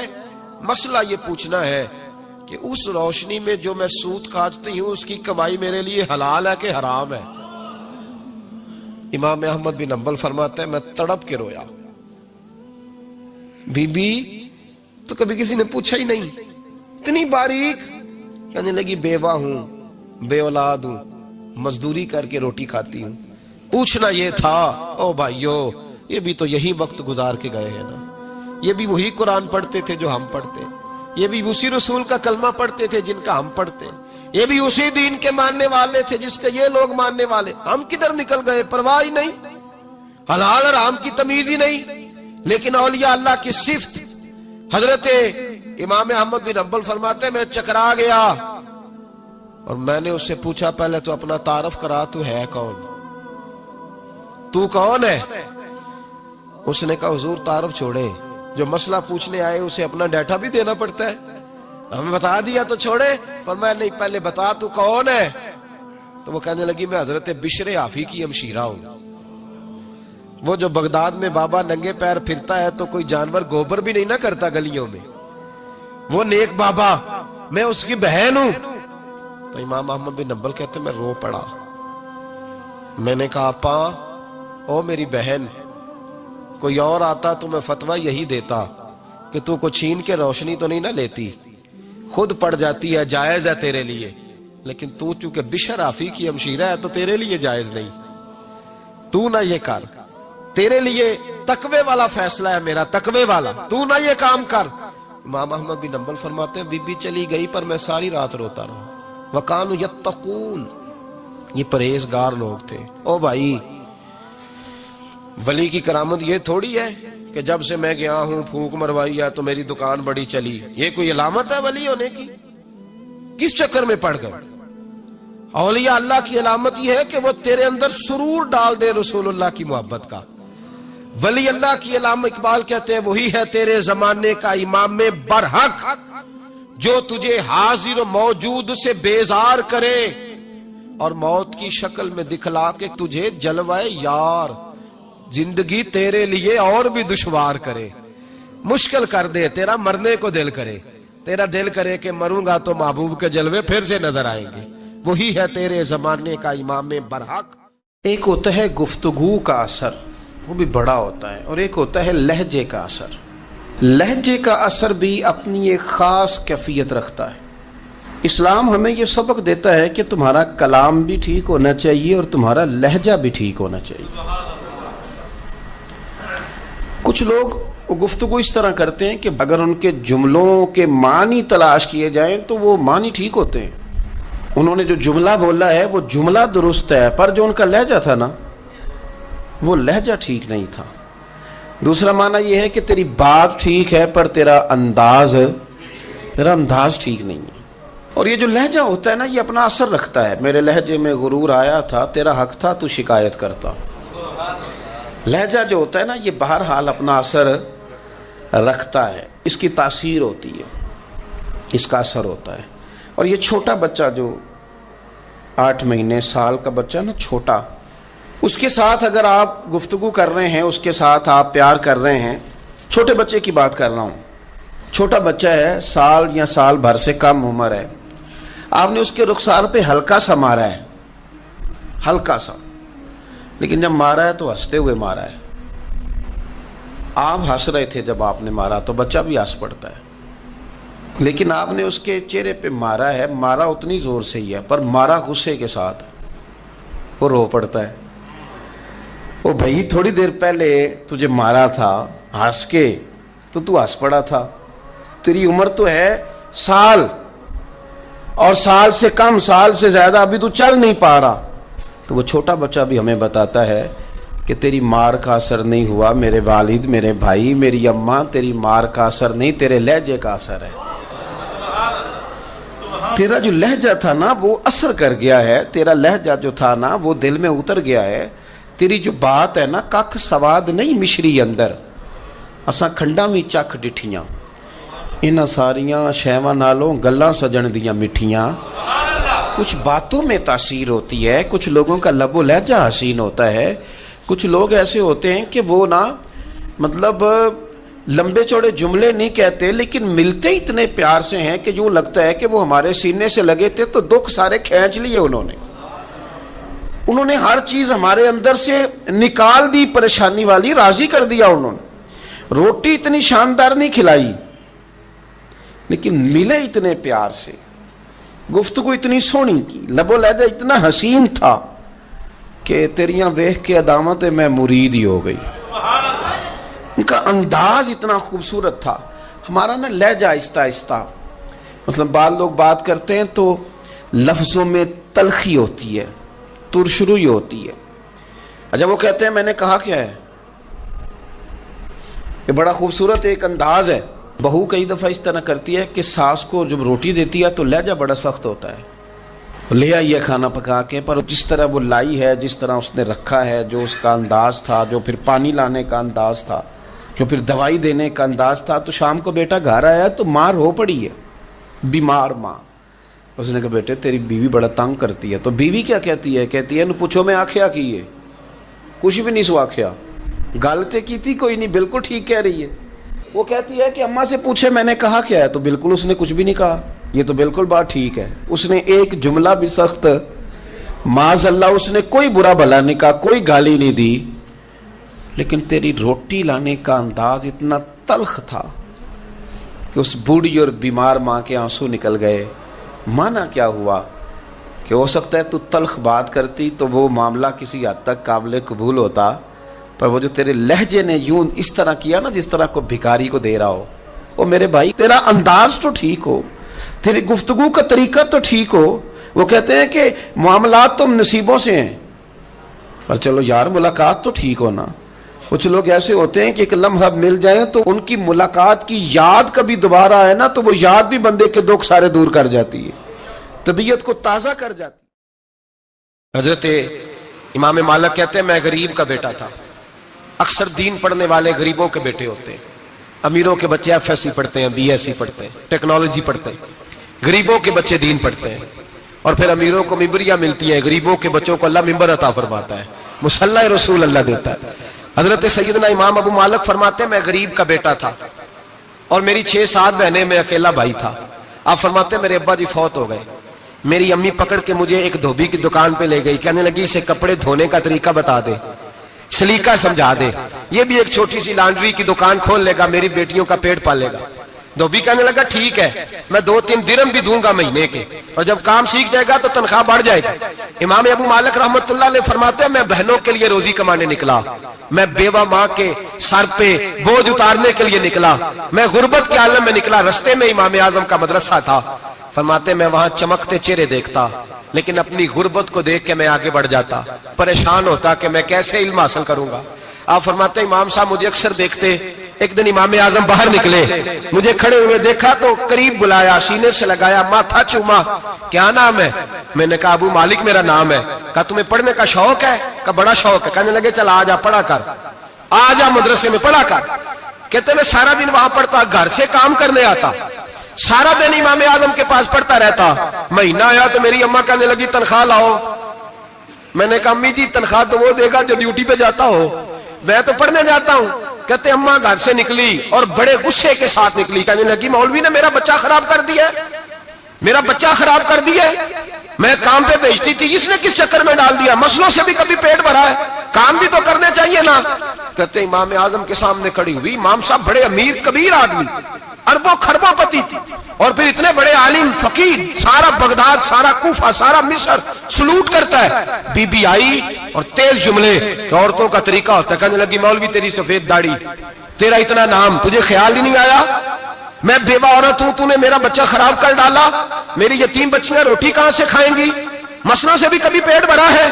[SPEAKER 2] مسئلہ یہ پوچھنا ہے کہ اس روشنی میں جو میں سوت کاٹتی ہوں اس کی کمائی میرے لیے حلال ہے کہ حرام ہے؟ امام احمد بن حنبل فرماتے ہیں میں تڑپ کے رویا. بی بی تو کبھی کسی نے پوچھا ہی نہیں، اتنی باریک. کہنے لگی بیوہ ہوں، بے اولاد ہوں، مزدوری کر کے روٹی کھاتی ہوں. پوچھنا یہ تھا او بھائیو، یہ بھی تو یہی وقت گزار کے گئے ہیں نا، یہ بھی وہی قرآن پڑھتے تھے جو ہم پڑھتے، یہ بھی اسی رسول کا کلمہ پڑھتے تھے جن کا ہم پڑھتے، یہ بھی اسی دین کے ماننے والے تھے جس کے یہ لوگ ماننے والے. ہم کدھر نکل گئے؟ پرواہ ہی نہیں، حلال حرام کی تمیز ہی نہیں. لیکن اولیاء اللہ کی صفت. حضرت امام احمد بن حنبل فرماتے ہیں میں چکرا گیا اور میں نے اس سے پوچھا پہلے تو اپنا تعارف کرا، تو ہے کون؟ تو کون ہے؟ اس نے کہا حضور تعارف چھوڑے، جو مسئلہ پوچھنے آئے اسے اپنا ڈیٹا بھی دینا پڑتا ہے، ہمیں بتا دیا تو چھوڑے. فرمایا نہیں پہلے بتا تو کون ہے. تو وہ کہنے لگی میں حضرت بشر حافی کی ہمشیرہ ہوں. وہ جو بغداد میں بابا ننگے پیر پھرتا ہے تو کوئی جانور گوبر بھی نہیں نہ کرتا گلیوں میں، وہ نیک بابا، میں اس کی بہن ہوں. تو امام احمد بن حنبل کہتے میں رو پڑا. میں نے کہا آپا او میری بہن، کوئی اور آتا تو میں فتویٰ یہی دیتا کہ تو کو چھین کے روشنی تو نہیں نہ لیتی، خود پڑ جاتی ہے، جائز ہے تیرے لیے، لیکن تو چونکہ بشر حافی کی ہمشیرہ ہے تو تیرے لیے جائز نہیں، تو نہ یہ کر. تیرے لیے تقوی والا فیصلہ ہے میرا، تقوی والا، تو نہ یہ کام کر۔ امام احمد بن حنبل فرماتے ہیں بی بی چلی گئی پر میں ساری رات روتا رہا۔ وَقَانُوا يَتَّقُونَ، یہ پرہیزگار لوگ تھے۔ او بھائی، ولی کی کرامت یہ تھوڑی ہے کہ جب سے میں گیا ہوں پھونک مروائی ہے تو میری دکان بڑی چلی، یہ کوئی علامت ہے ولی ہونے کی؟ کس چکر میں پڑ گئے؟ اولیاء اللہ کی علامت یہ ہے کہ وہ تیرے اندر سرور ڈال دے رسول اللہ کی محبت کا۔ ولی اللہ کی علامت اقبال کہتے ہیں وہی ہے تیرے زمانے کا امام برحق، جو تجھے حاضر و موجود سے بیزار کرے اور موت کی شکل میں دکھلا کے تجھے جلوائے یار، زندگی تیرے لیے اور بھی دشوار کرے، مشکل کر دے، تیرا مرنے کو دل کرے، تیرا دل کرے کہ مروں گا تو محبوب کے جلوے پھر سے نظر آئیں گے۔ وہی ہے تیرے زمانے کا امام برحق۔ ایک ہوتا ہے گفتگو کا اثر، وہ بھی بڑا ہوتا ہے، اور ایک ہوتا ہے لہجے کا اثر۔ لہجے کا اثر بھی اپنی ایک خاص کیفیت رکھتا ہے۔ اسلام ہمیں یہ سبق دیتا ہے کہ تمہارا کلام بھی ٹھیک ہونا چاہیے اور تمہارا لہجہ بھی ٹھیک ہونا چاہیے۔ کچھ لوگ گفتگو اس طرح کرتے ہیں کہ اگر ان کے جملوں کے معنی تلاش کیے جائیں تو وہ معنی ٹھیک ہوتے ہیں، انہوں نے جو جملہ بولا ہے وہ جملہ درست ہے، پر جو ان کا لہجہ تھا نا وہ لہجہ ٹھیک نہیں تھا۔ دوسرا معنی یہ ہے کہ تیری بات ٹھیک ہے پر تیرا انداز ٹھیک نہیں ہے۔ اور یہ جو لہجہ ہوتا ہے نا یہ اپنا اثر رکھتا ہے۔ میرے لہجے میں غرور آیا تھا، تیرا حق تھا تو شکایت کرتا۔ لہجہ جو ہوتا ہے نا یہ بہرحال اپنا اثر رکھتا ہے، اس کی تاثیر ہوتی ہے، اس کا اثر ہوتا ہے۔ اور یہ چھوٹا بچہ جو 8 مہینے سال کا بچہ نا، چھوٹا، اس کے ساتھ اگر آپ گفتگو کر رہے ہیں، اس کے ساتھ آپ پیار کر رہے ہیں، چھوٹے بچے کی بات کر رہا ہوں، چھوٹا بچہ ہے، سال یا سال بھر سے کم عمر ہے، آپ نے اس کے رخسار پہ ہلکا سا مارا ہے، ہلکا سا، لیکن جب مارا ہے تو ہنستے ہوئے مارا ہے۔ آپ ہنس رہے تھے جب آپ نے مارا تو بچہ بھی ہنس پڑتا ہے، لیکن آپ نے اس کے چہرے پہ مارا ہے، مارا اتنی زور سے ہی ہے پر مارا غصے کے ساتھ، وہ رو پڑتا ہے۔ وہ بھائی تھوڑی دیر پہلے تجھے مارا تھا ہنس کے تو ہنس پڑا تھا، تیری عمر تو ہے سال، اور سال سے کم، سال سے زیادہ ابھی تو چل نہیں پا رہا۔ تو وہ چھوٹا بچہ بھی ہمیں بتاتا ہے کہ تیری مار کا اثر نہیں ہوا میرے والد، میرے بھائی، میری اماں، تیری مار کا اثر نہیں، تیرے لہجے کا اثر ہے۔ تیرا جو لہجہ تھا نا وہ اثر کر گیا ہے، تیرا لہجہ جو تھا نا وہ دل میں اتر گیا ہے، تیری جو بات ہے نا ککھ سواد نہیں مشری اندر، اساں کھنڈاں وی چکھ ڈٹھیاں، انہاں ساریاں شیواں نالوں گلاں سجن دیاں مٹھیاں۔ کچھ باتوں میں تاثیر ہوتی ہے، کچھ لوگوں کا لب و لہجہ حسین ہوتا ہے، کچھ لوگ ایسے ہوتے ہیں کہ وہ نا مطلب لمبے چوڑے جملے نہیں کہتے لیکن ملتے اتنے پیار سے ہیں کہ یوں لگتا ہے کہ وہ ہمارے سینے سے لگے تھے تو دکھ سارے کھینچ لیے انہوں نے ہر چیز ہمارے اندر سے نکال دی، پریشانی والی راضی کر دیا انہوں نے۔ روٹی اتنی شاندار نہیں کھلائی لیکن ملے اتنے پیار سے، گفتگو اتنی سونی کی، لب و لہجہ اتنا حسین تھا کہ تیریاں ویکھ کے عدامت میں مرید ہی ہو گئی۔ ان کا انداز اتنا خوبصورت تھا۔ ہمارا نا لہجہ آہستہ آہستہ، مثلا بعض لوگ بات کرتے ہیں تو لفظوں میں تلخی ہوتی ہے، ترشروئی ہوتی ہے۔ اچھا وہ کہتے ہیں میں نے کہا کیا ہے، یہ بڑا خوبصورت ایک انداز ہے۔ بہو کئی دفعہ اس طرح کرتی ہے کہ ساس کو جب روٹی دیتی ہے تو لہجہ بڑا سخت ہوتا ہے، لے آئیے کھانا پکا کے، پر جس طرح وہ لائی ہے، جس طرح اس نے رکھا ہے، جو اس کا انداز تھا، جو پھر پانی لانے کا انداز تھا، جو پھر دوائی دینے کا انداز تھا، تو شام کو بیٹا گھر آیا تو ماں رو پڑی ہے، بیمار ماں۔ اس نے کہا بیٹے تیری بیوی بڑا تنگ کرتی ہے، تو بیوی کیا کہتی ہے، کہتی ہے پوچھو میں آکھیا کی ہے، کچھ بھی نہیں سو آکھیا، گل تے کی تھی کوئی نہیں، بالکل ٹھیک کہہ رہی ہے۔ وہ کہتی ہے کہ اماں سے پوچھے میں نے کہا کیا ہے، تو بالکل اس نے کچھ بھی نہیں کہا، یہ تو بالکل بات ٹھیک ہے، اس نے ایک جملہ بھی سخت معاذ اللہ اس نے کوئی برا بھلا نہیں کہا، کوئی گالی نہیں دی، لیکن تیری روٹی لانے کا انداز اتنا تلخ تھا کہ اس بوڑھی اور بیمار ماں کے آنسو نکل گئے۔ مانا کیا ہوا کہ ہو سکتا ہے تو تلخ بات کرتی تو وہ معاملہ کسی حد تک قابل قبول ہوتا،
[SPEAKER 1] پر وہ جو تیرے لہجے نے یوں اس طرح کیا نا جس طرح کو بھکاری کو دے رہا ہو، وہ میرے بھائی تیرا انداز تو ٹھیک ہو، تیری گفتگو کا طریقہ تو ٹھیک ہو. وہ کہتے ہیں کہ معاملات تو نصیبوں سے ہیں، پر چلو یار ملاقات تو ٹھیک ہونا. کچھ لوگ ایسے ہوتے ہیں کہ ایک لمحہ مل جائیں تو ان کی ملاقات کی یاد کبھی دوبارہ آئے نا تو وہ یاد بھی بندے کے دکھ سارے دور کر جاتی ہے، طبیعت کو تازہ کر جاتی.
[SPEAKER 2] حضرت امام مالک کہتے ہیں میں غریب کا بیٹا تھا. اکثر دین پڑھنے والے غریبوں کے بیٹے ہوتے ہیں. امیروں کے بچے ایف ایس سی پڑھتے ہیں، بی ایس سی پڑھتے ہیں، ٹیکنالوجی پڑھتے ہیں. غریبوں کے بچے دین پڑھتے ہیں اور پھر امیروں کو ممبریاں ملتی ہیں. غریبوں کے بچوں کو اللہ ممبر عطا فرماتا ہے، مصلی رسول اللہ دیتا ہے. حضرت سیدنا امام ابو مالک فرماتے ہیں میں غریب کا بیٹا تھا اور میری 6-7 بہنیں، میں اکیلا بھائی تھا. آپ فرماتے ہیں میرے ابا جی فوت ہو گئے. میری امی پکڑ کے مجھے ایک دھوبی کی دکان پہ لے گئی، کہنے لگی اسے کپڑے دھونے کا طریقہ بتا دے، سلیقہ سمجھا دے، یہ بھی ایک چھوٹی سی لانڈری کی دکان کھول لے گا، میری بیٹیوں کا پیٹ پالے گا. دھوبی کہنے لگا ٹھیک ہے، میں 2-3 درہم بھی دوں گا مہینے کے، اور جب کام سیکھ جائے گا تو تنخواہ بڑھ جائے گا. امام ابو مالک رحمت اللہ علیہ فرماتے ہیں میں بہنوں کے لیے روزی کمانے نکلا، میں بیوہ ماں کے سر پہ بوجھ اتارنے کے لیے نکلا، میں غربت کے عالم میں نکلا. رستے میں امام اعظم کا مدرسہ تھا. فرماتے میں وہاں چمکتے چہرے دیکھتا، لیکن اپنی غربت کو دیکھ کے میں آگے بڑھ جاتا، پریشان ہوتا کہ میں کیسے علم حاصل کروں گا. آپ فرماتے امام صاحب مجھے اکثر دیکھتے. ایک دن امام اعظم باہر نکلے، مجھے کھڑے ہوئے دیکھا تو قریب بلایا، سینے سے لگایا، ماتھا چوما. کیا نام ہے؟ میں نے کہا ابو مالک میرا نام ہے. کہا تمہیں پڑھنے کا شوق ہے؟ کہا بڑا شوق ہے. کہنے لگے چل آ جا پڑھا کر، آ جا مدرسے میں پڑھا کر. کہتے میں سارا دن وہاں پڑھتا، گھر سے کام کرنے آتا، سارا دن امام اعظم کے پاس پڑھتا رہتا. مہینہ آیا تو میری اماں کہنے لگی تنخواہ لاؤ. میں نے کہا امی جی تنخواہ تو وہ دے گا جو ڈیوٹی پہ جاتا ہو، میں تو پڑھنے جاتا ہوں. کہتے اماں گھر سے نکلی اور بڑے غصے کے ساتھ نکلی، کہنے لگی مولوی نے میرا بچہ خراب کر دیا، میرا بچہ خراب کر دیا. میں کام پہ بھیجتی تھی، اس نے کس چکر میں ڈال دیا؟ مسلوں سے بھی کبھی پیٹ بھرا ہے، کام بھی تو کرنے چاہیے نا. کہتے امام اعظم کے سامنے کھڑی ہوئی. امام صاحب بڑے امیر کبیر آدمی، اربوں خربوں پتی تھی، اور پھر اتنے بڑے عالم فقیر، سارا بغداد، سارا کوفہ، سارا مصر سلوٹ کرتا ہے. بی بی آئی اور تیل جملے عورتوں کا طریقہ ہوتا ہے. کہنے لگی مولوی تیری سفید داڑھی، تیرا اتنا نام، تجھے خیال ہی نہیں آیا؟ میں بیوہ عورت ہوں، تو نے میرا بچہ خراب کر ڈالا، میری یتیم بچیاں روٹی کہاں سے کھائیں گی؟ مسلوں سے بھی کبھی پیٹ بھرا ہے؟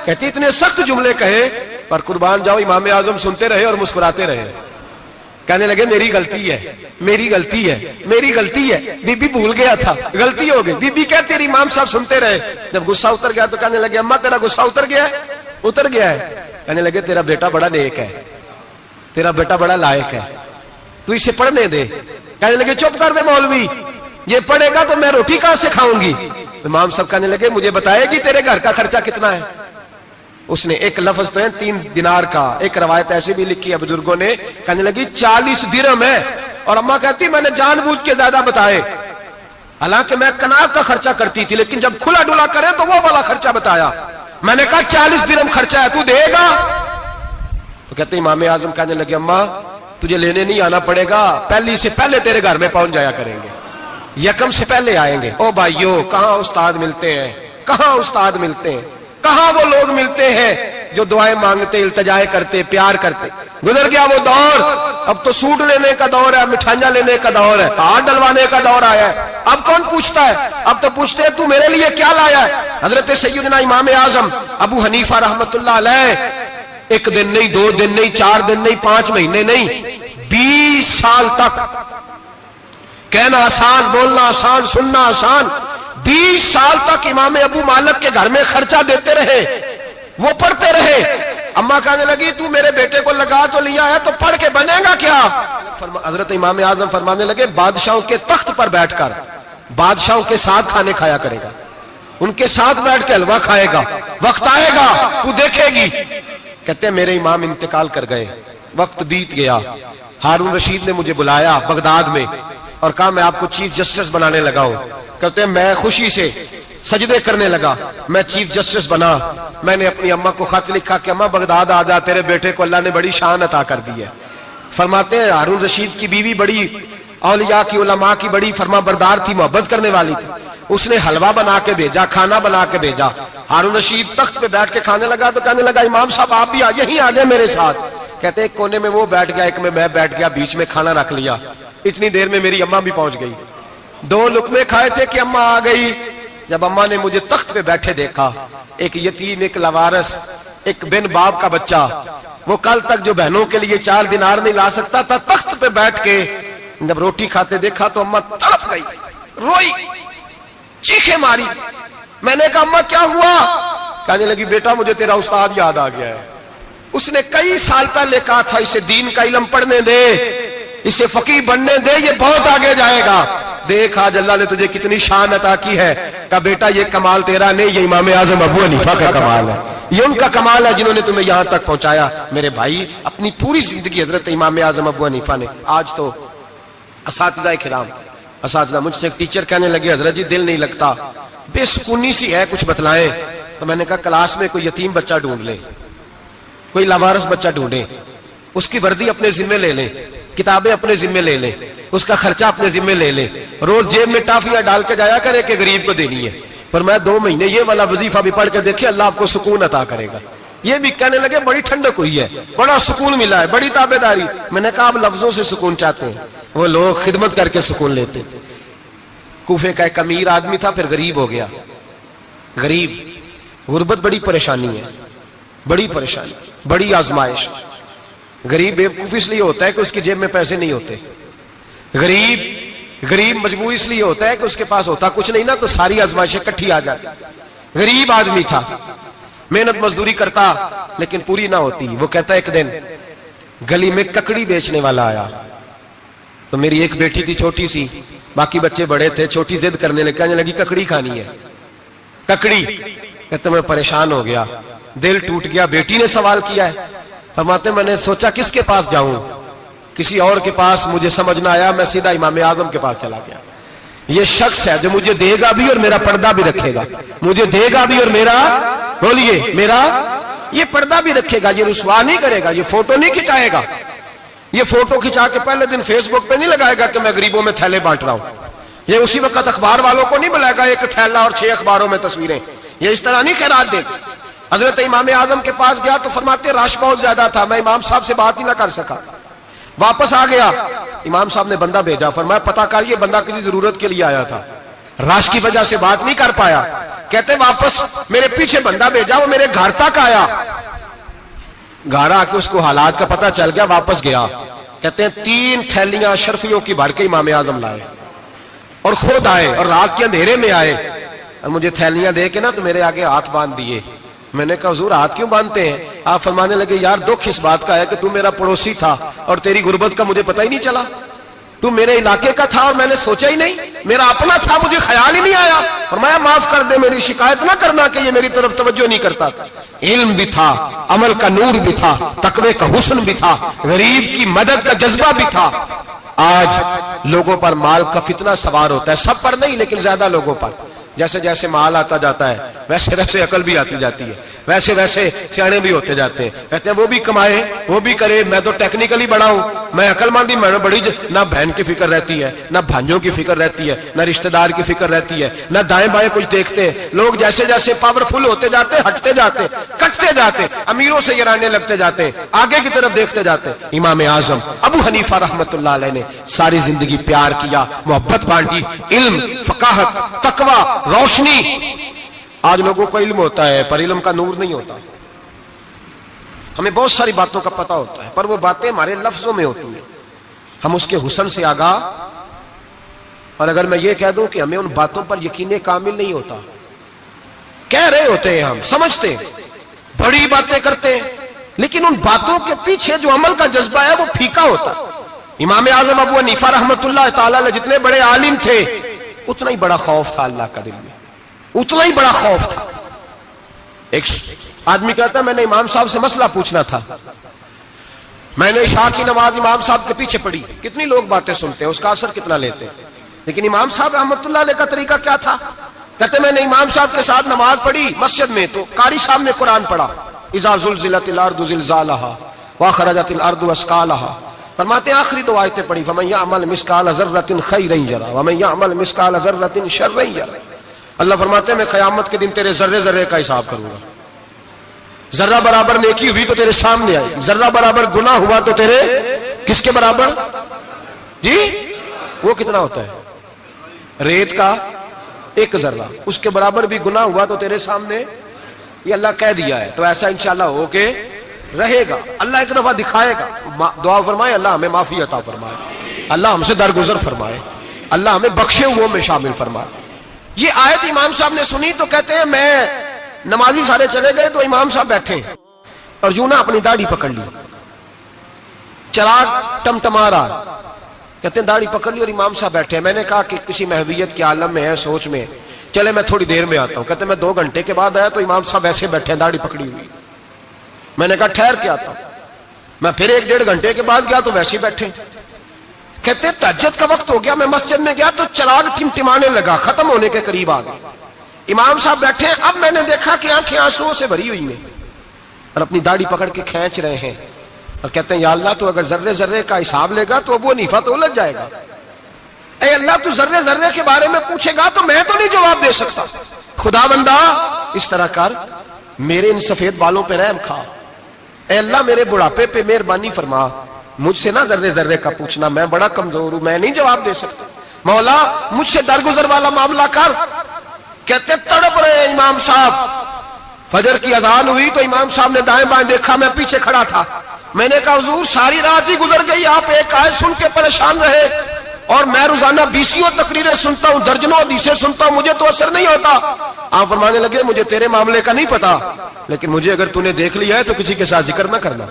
[SPEAKER 2] کہتی اتنے سخت جملے کہے، پر قربان جاؤ امام اعظم سنتے رہے اور مسکراتے رہے. کہنے لگے میری غلطی ہے، میری غلطی ہے، میری غلطی ہے. بی بی بھول گیا تھا، غلطی ہو گئی. بی بی کہتے تیری امام صاحب سنتے رہے. جب غصہ اتر گیا تو کہنے لگے اماں تیرا غصہ اتر گیا ہے؟ اتر گیا ہے. کہنے لگے تیرا بیٹا بڑا نیک ہے، تیرا بیٹا بڑا لائق ہے، تو اسے پڑھنے دے. کہنے لگے چپ کر بے مولوی، یہ پڑھے گا تو میں روٹی کہاں سے کھاؤں گی؟ امام صاحب کہنے لگے مجھے بتائے گی تیرے گھر کا خرچہ کتنا ہے؟ اس نے ایک لفظ تو ہے 3 دینار کا، ایک روایت ایسے بھی لکھی ہے بزرگوں نے. کہنے لگی 40 درہم ہے. اور اماں کہتی میں نے جان بوجھ کے زیادہ بتائے، حالانکہ میں کناب کا خرچہ کرتی تھی، لیکن جب کھلا ڈلا کرے تو وہ والا خرچہ بتایا. میں نے کہا 40 درہم خرچہ ہے، تو دے گا؟ تو کہتے امام اعظم کہنے لگے اماں تجھے لینے نہیں آنا پڑے گا، پہلی سے پہلے تیرے گھر میں پہنچ جایا کریں گے، یکم سے پہلے آئیں گے. او بھائیو کہاں استاد ملتے ہیں، کہاں استاد ملتے ہیں، کہاں وہ لوگ ملتے ہیں جو دعائیں مانگتے، التجائے کرتے، پیار کرتے. گزر گیا وہ دور. اب تو سوٹ لینے کا دور ہے، مٹھائیاں لینے کا دور ہے، ہاتھ ڈلوانے کا دور آیا ہے. اب کون پوچھتا ہے؟ اب تو پوچھتے ہیں تو میرے لیے کیا لایا ہے. حضرت سیدنا امام اعظم ابو حنیفہ رحمت اللہ علیہ 1 دن نہیں، 2 دن نہیں، 4 دن نہیں، 5 مہینے نہیں، 20 سال تک، کہنا آسان، بولنا آسان، سننا آسان، 20 سال تک امام ابو مالک کے گھر میں خرچہ دیتے رہے، وہ پڑھتے رہے. اماں کہنے لگی تو میرے بیٹے کو لگا تو لیا ہے تو پڑھ کے بنے گا کیا؟ حضرت امام اعظم فرمانے لگے بادشاہوں کے تخت پر بیٹھ کر بادشاہوں کے ساتھ کھانے کھایا کرے گا، ان کے ساتھ بیٹھ کے حلوہ کھائے گا، وقت آئے گا تو دیکھے گی. کہتے ہیں میرے امام انتقال کر گئے، وقت بیت گیا. ہارون رشید نے مجھے بلایا بغداد میں اور کہا میں آپ کو چیف جسٹس بنانے لگا ہوں. کہتے ہیں میں خوشی سے سجدے کرنے لگا، میں چیف جسٹس بنا. میں نے اپنی اماں کو خط لکھا کہ اماں بغداد آ جا، تیرے بیٹے کو اللہ نے بڑی شان عطا کر دی ہے. فرماتے ہیں ہارون رشید کی بیوی بڑی اولیاء کی، علماء کی بڑی فرما بردار تھی، محبت کرنے والی تھی. اس نے حلوہ بنا کے بھیجا، کھانا بنا کے بھیجا. ہارون رشید تخت پہ بیٹھ کے کھانے لگا تو کہنے لگا امام صاحب آپ بھی یہیں آ جائیں میرے ساتھ. کہتے ایک کونے میں وہ بیٹھ گیا, ایک میں بیٹھ گیا, بیچ میں کھانا رکھ لیا. اتنی دیر میں میری اماں بھی پہنچ گئی. 2 لقمے کھائے تھے کہ اماں آ گئی. جب اماں نے مجھے تخت پہ بیٹھے دیکھا, ایک یتیم, ایک لاوارث, ایک بن باپ کا بچہ, وہ کل تک جو بہنوں کے لیے 4 دینار نہیں لا سکتا تھا, تخت پہ بیٹھ کے جب روٹی کھاتے دیکھا تو اماں تڑپ گئی, روئی, چیخیں ماری. میں نے کہا اماں کیا ہوا؟ کہنے لگی بیٹا مجھے تیرا استاد یاد آ گیا ہے. اس نے کئی سال پہلے کہا تھا اسے دین کا علم پڑھنے دے, اسے فقیہ بننے دے, یہ بہت آگے جائے گا. دیکھ آج اللہ نے تجھے کتنی شان عطا کی ہے. کہا بیٹا یہ کمال تیرا نہیں, یہ امام اعظم ابو حنیفہ کا کمال ہے, یہ ان کا کمال ہے جنہوں نے تمہیں یہاں تک پہنچایا. میرے بھائی اپنی پوری زندگی حضرت امام اعظم ابو حنیفہ نے. آج تو اساتذہ کرام, اساتذہ مجھ سے ایک ٹیچر کہنے لگے حضرت جی دل نہیں لگتا, بے سکونی سی ہے, کچھ بتلائیں. تو میں نے کہا کلاس میں کوئی یتیم بچہ ڈھونڈ لیں, کوئی لاوارث بچہ ڈھونڈیں, اس کی وردی اپنے ذمہ لے لیں, کتابیں اپنے ذمہ لے لیں, اس کا خرچہ اپنے ذمہ لے لیں, روز جیب میں ٹافیاں ڈال کے جایا کرے کہ غریب کو دینی ہے. پر میں 2 مہینے یہ والا وظیفہ بھی پڑھ کے دیکھے, اللہ آپ کو سکون عطا کرے گا. یہ بھی کہنے لگے بڑی ٹھنڈک ہوئی ہے, بڑا سکون ملا ہے, بڑی تابعداری. میں نے کہا آپ لفظوں سے سکون چاہتے ہیں, وہ لوگ خدمت کر کے سکون لیتے. کوفے کا ایک امیر آدمی تھا, پھر غریب ہو گیا. غریب, غربت بڑی پریشانی ہے, بڑی پریشانی, بڑی آزمائش. غریب بیوقوف اس لیے ہوتا ہے کہ اس کی جیب میں پیسے نہیں ہوتے. غریب مجبور اس لیے ہوتا ہے کہ اس کے پاس ہوتا کچھ نہیں نا, تو ساری آزمائشیں کٹھی آ جاتی. غریب آدمی تھا, محنت مزدوری کرتا لیکن پوری نہ ہوتی. وہ کہتا ایک دن گلی میں ککڑی بیچنے والا آیا, تو میری ایک بیٹی تھی چھوٹی سی, باقی بچے بڑے تھے. چھوٹی ضد کرنے لگی, کہنے لگی ککڑی کھانی ہے, ککڑی. کہتے میں پریشان ہو گیا, دل ٹوٹ گیا. بیٹی نے سوال کیا ہے. فرماتے میں نے سوچا کس کے پاس جاؤں, کسی اور کے پاس مجھے سمجھ نہ آیا, میں سیدھا امام اعظم کے پاس چلا گیا. یہ شخص ہے جو مجھے دے گا بھی اور میرا پردہ بھی رکھے گا, مجھے دے گا بھی اور میرا, بولیے, میرا یہ پردہ بھی رکھے گا, یہ رسوا نہیں کرے گا, یہ فوٹو نہیں کھچائے گا, یہ فوٹو کھچا کے پہلے دن فیس بک پہ نہیں لگائے گا کہ میں غریبوں میں تھیلے بانٹ رہا ہوں. یہ اسی وقت اخبار والوں کو نہیں بلائے گا ایک تھیلا اور 6 اخباروں میں تصویریں, یہ اس طرح نہیں خیرات دے. حضرت امام اعظم کے پاس گیا تو فرماتے رش بہت زیادہ تھا, میں امام صاحب سے بات ہی نہ کر سکا. واپس آ گیا, امام صاحب نے بندہ بھیجا, فرمایا پتہ کر یہ بندہ کسی ضرورت کے لیے آیا تھا, رش کی وجہ سے بات نہیں کر پایا. کہتے واپس میرے پیچھے بندہ بھیجا, وہ میرے گھر تک آیا, گھر آ کے اس کو حالات کا پتہ چل گیا, واپس گیا. کہتے ہیں 3 تھیلیاں اشرفیوں کی بھر کے امام اعظم لائے اور خود آئے اور رات کے اندھیرے میں آئے اور مجھے تھیلیاں دے کے نا تو میرے آگے ہاتھ باندھ دیے. میں نے کہا حضور ہاتھ کیوں باندھتے ہیں؟ آپ فرمانے لگے یار دکھ اس بات کا ہے کہ تو میرا پڑوسی تھا اور تیری غربت کا مجھے پتہ ہی نہیں چلا, تو میرے علاقے کا تھا اور میں نے سوچا ہی نہیں, میرا اپنا تھا مجھے خیال ہی نہیں آیا. فرمایا معاف کر دے, میری شکایت نہ کرنا کہ یہ میری طرف توجہ نہیں کرتا. علم بھی تھا, عمل کا نور بھی تھا, تقوی کا حسن بھی تھا, غریب کی مدد کا جذبہ بھی تھا. آج لوگوں پر مال کا فتنہ سوار ہوتا ہے, سب پر نہیں لیکن زیادہ لوگوں پر. جیسے جیسے مال آتا جاتا ہے ویسے ویسے عقل بھی آتی جاتی ہے, ویسے ویسے سیانے بھی ہوتے جاتے ہیں. کہتے ہیں وہ بھی کمائے وہ بھی کرے, میں تو ٹیکنیکلی بڑا ہوں, میں عقل مند ہی, میں نے بڑی نہ بہن کی فکر رہتی ہے, نہ بھانجوں کی فکر رہتی ہے, نہ رشتہ دار کی فکر رہتی ہے, نہ دائیں بائیں کچھ دیکھتے ہیں. لوگ جیسے جیسے پاورفل ہوتے جاتے ہٹتے جاتے, کٹتے جاتے, امیروں سے گرانے لگتے جاتے, آگے کی طرف دیکھتے جاتے. امام اعظم ابو حنیفہ رحمت اللہ علیہ نے ساری زندگی پیار کیا, محبت بانٹی, علم, فقاہت, تقوی, روشنی. آج لوگوں کو علم ہوتا ہے پر علم کا نور نہیں ہوتا. ہمیں بہت ساری باتوں کا پتہ ہوتا ہے پر وہ باتیں ہمارے لفظوں میں ہوتی ہیں, ہم اس کے حسن سے آگاہ. اور اگر میں یہ کہہ دوں کہ ہمیں ان باتوں پر یقین کامل نہیں ہوتا, کہہ رہے ہوتے ہیں, ہم سمجھتے ہیں, بڑی باتیں کرتے ہیں, لیکن ان باتوں کے پیچھے جو عمل کا جذبہ ہے وہ پھیکا ہوتا. امام اعظم ابو حنیفہ رحمت اللہ تعالی علیہ جتنے بڑے عالم تھے اتنا ہی بڑا خوف تھا اللہ کا دل میں, اتنا ہی بڑا خوف تھا. ایک آدمی کہتا ہے میں نے امام صاحب سے مسئلہ پوچھنا تھا, میں نے عشاء کی نماز امام صاحب کے پیچھے پڑھی. کتنی لوگ باتیں سنتے ہیں, اس کا اثر کتنا لیتے ہیں, لیکن امام صاحب رحمت اللہ علیہ کا طریقہ کیا تھا؟ کہتے میں نے امام صاحب کے ساتھ نماز پڑھی مسجد میں, تو قاری صاحب نے قرآن پڑھا, اذا زلزلت الارض زلزالها واخرجت الارض اثقالها. فرماتے ہیں آخری 2 آیتیں پڑھی, فمن یعمل مثقال ذرۃ خیرا یرہ ومن یعمل مثقال ذرۃ شرا یرہ. اللہ فرماتے ہیں میں قیامت کے دن تیرے ذرے ذرے کا حساب کروں گا. ذرہ برابر نیکی ہوئی تو تیرے سامنے آئی, ذرہ برابر گناہ ہوا تو تیرے کس کے برابر؟ جی وہ کتنا ہوتا ہے؟ ریت کا ایک ذرہ, اس کے برابر بھی گناہ ہوا تو تیرے سامنے, یہ اللہ کہہ دیا ہے. تو ایسا انشاءاللہ ہو کے رہے گا. اللہ ایک دفعہ دکھائے گا. دعا فرمائے اللہ ہمیں معافی عطا فرمائے, اللہ ہم سے درگزر فرمائے, اللہ ہمیں بخشے ہوئے میں شامل فرمائے. یہ آیت امام صاحب نے سنی تو کہتے ہیں میں نمازی سارے چلے گئے تو امام صاحب بیٹھے اور یوں نہ اپنی داڑھی پکڑ لی, چراغ ٹمٹما رہا, کہتے ہیں داڑھی پکڑ لی اور امام صاحب بیٹھے. میں نے کہا کہ کسی محویت کے عالم میں ہے, سوچ میں, چلے میں تھوڑی دیر میں آتا ہوں. کہتے ہیں میں 2 گھنٹے کے بعد آیا تو امام صاحب ایسے بیٹھے ہیں داڑھی پکڑی ہوئی. میں نے کہا ٹھہر کے آتا ہوں. میں پھر 1-1.5 گھنٹے کے بعد گیا تو ویسے ہی بیٹھے. کہتے ہیں تہجد کا وقت ہو گیا, میں مسجد میں گیا تو چراغ ٹمٹمانے لگا, ختم ہونے کے قریب آ گیا. امام صاحب بیٹھے, اب میں نے دیکھا کہ آنکھیں آنسوؤں سے بھری ہوئی ہیں اور اپنی داڑھی پکڑ کے کھینچ رہے ہیں اور کہتے ہیں یا اللہ تو اگر ذرے ذرے کا حساب لے گا تو ابو حنیفہ تو الجھ جائے گا. اے اللہ تو ذرے ذرے کے بارے میں پوچھے گا تو میں تو نہیں جواب دے سکتا. خدا بندہ اس طرح کر, میرے ان سفید بالوں پہ رحم کھا. اے اللہ میرے بڑھاپے پہ مہربانی فرما, مجھ سے نہ ذرے ذرے کا پوچھنا, میں بڑا کمزور ہوں, میں نہیں جواب دے سکتا. مولا مجھ سے درگزر والا معاملہ کر. کہتے تڑپ رہے ہیں امام صاحب. فجر کی اذان ہوئی تو امام صاحب نے دائیں بائیں دیکھا, میں پیچھے کھڑا تھا. میں نے کہا حضور ساری رات ہی گزر گئی, آپ ایک آیت سن کے پریشان رہے اور میں روزانہ 20 تقریریں سنتا ہوں, درجنوں حدیثیں سنتا ہوں, مجھے تو اثر نہیں ہوتا. آپ فرمانے لگے مجھے تیرے معاملے کا نہیں پتا, لیکن مجھے اگر تو نے دیکھ لیا ہے تو کسی کے ساتھ ذکر نہ کرنا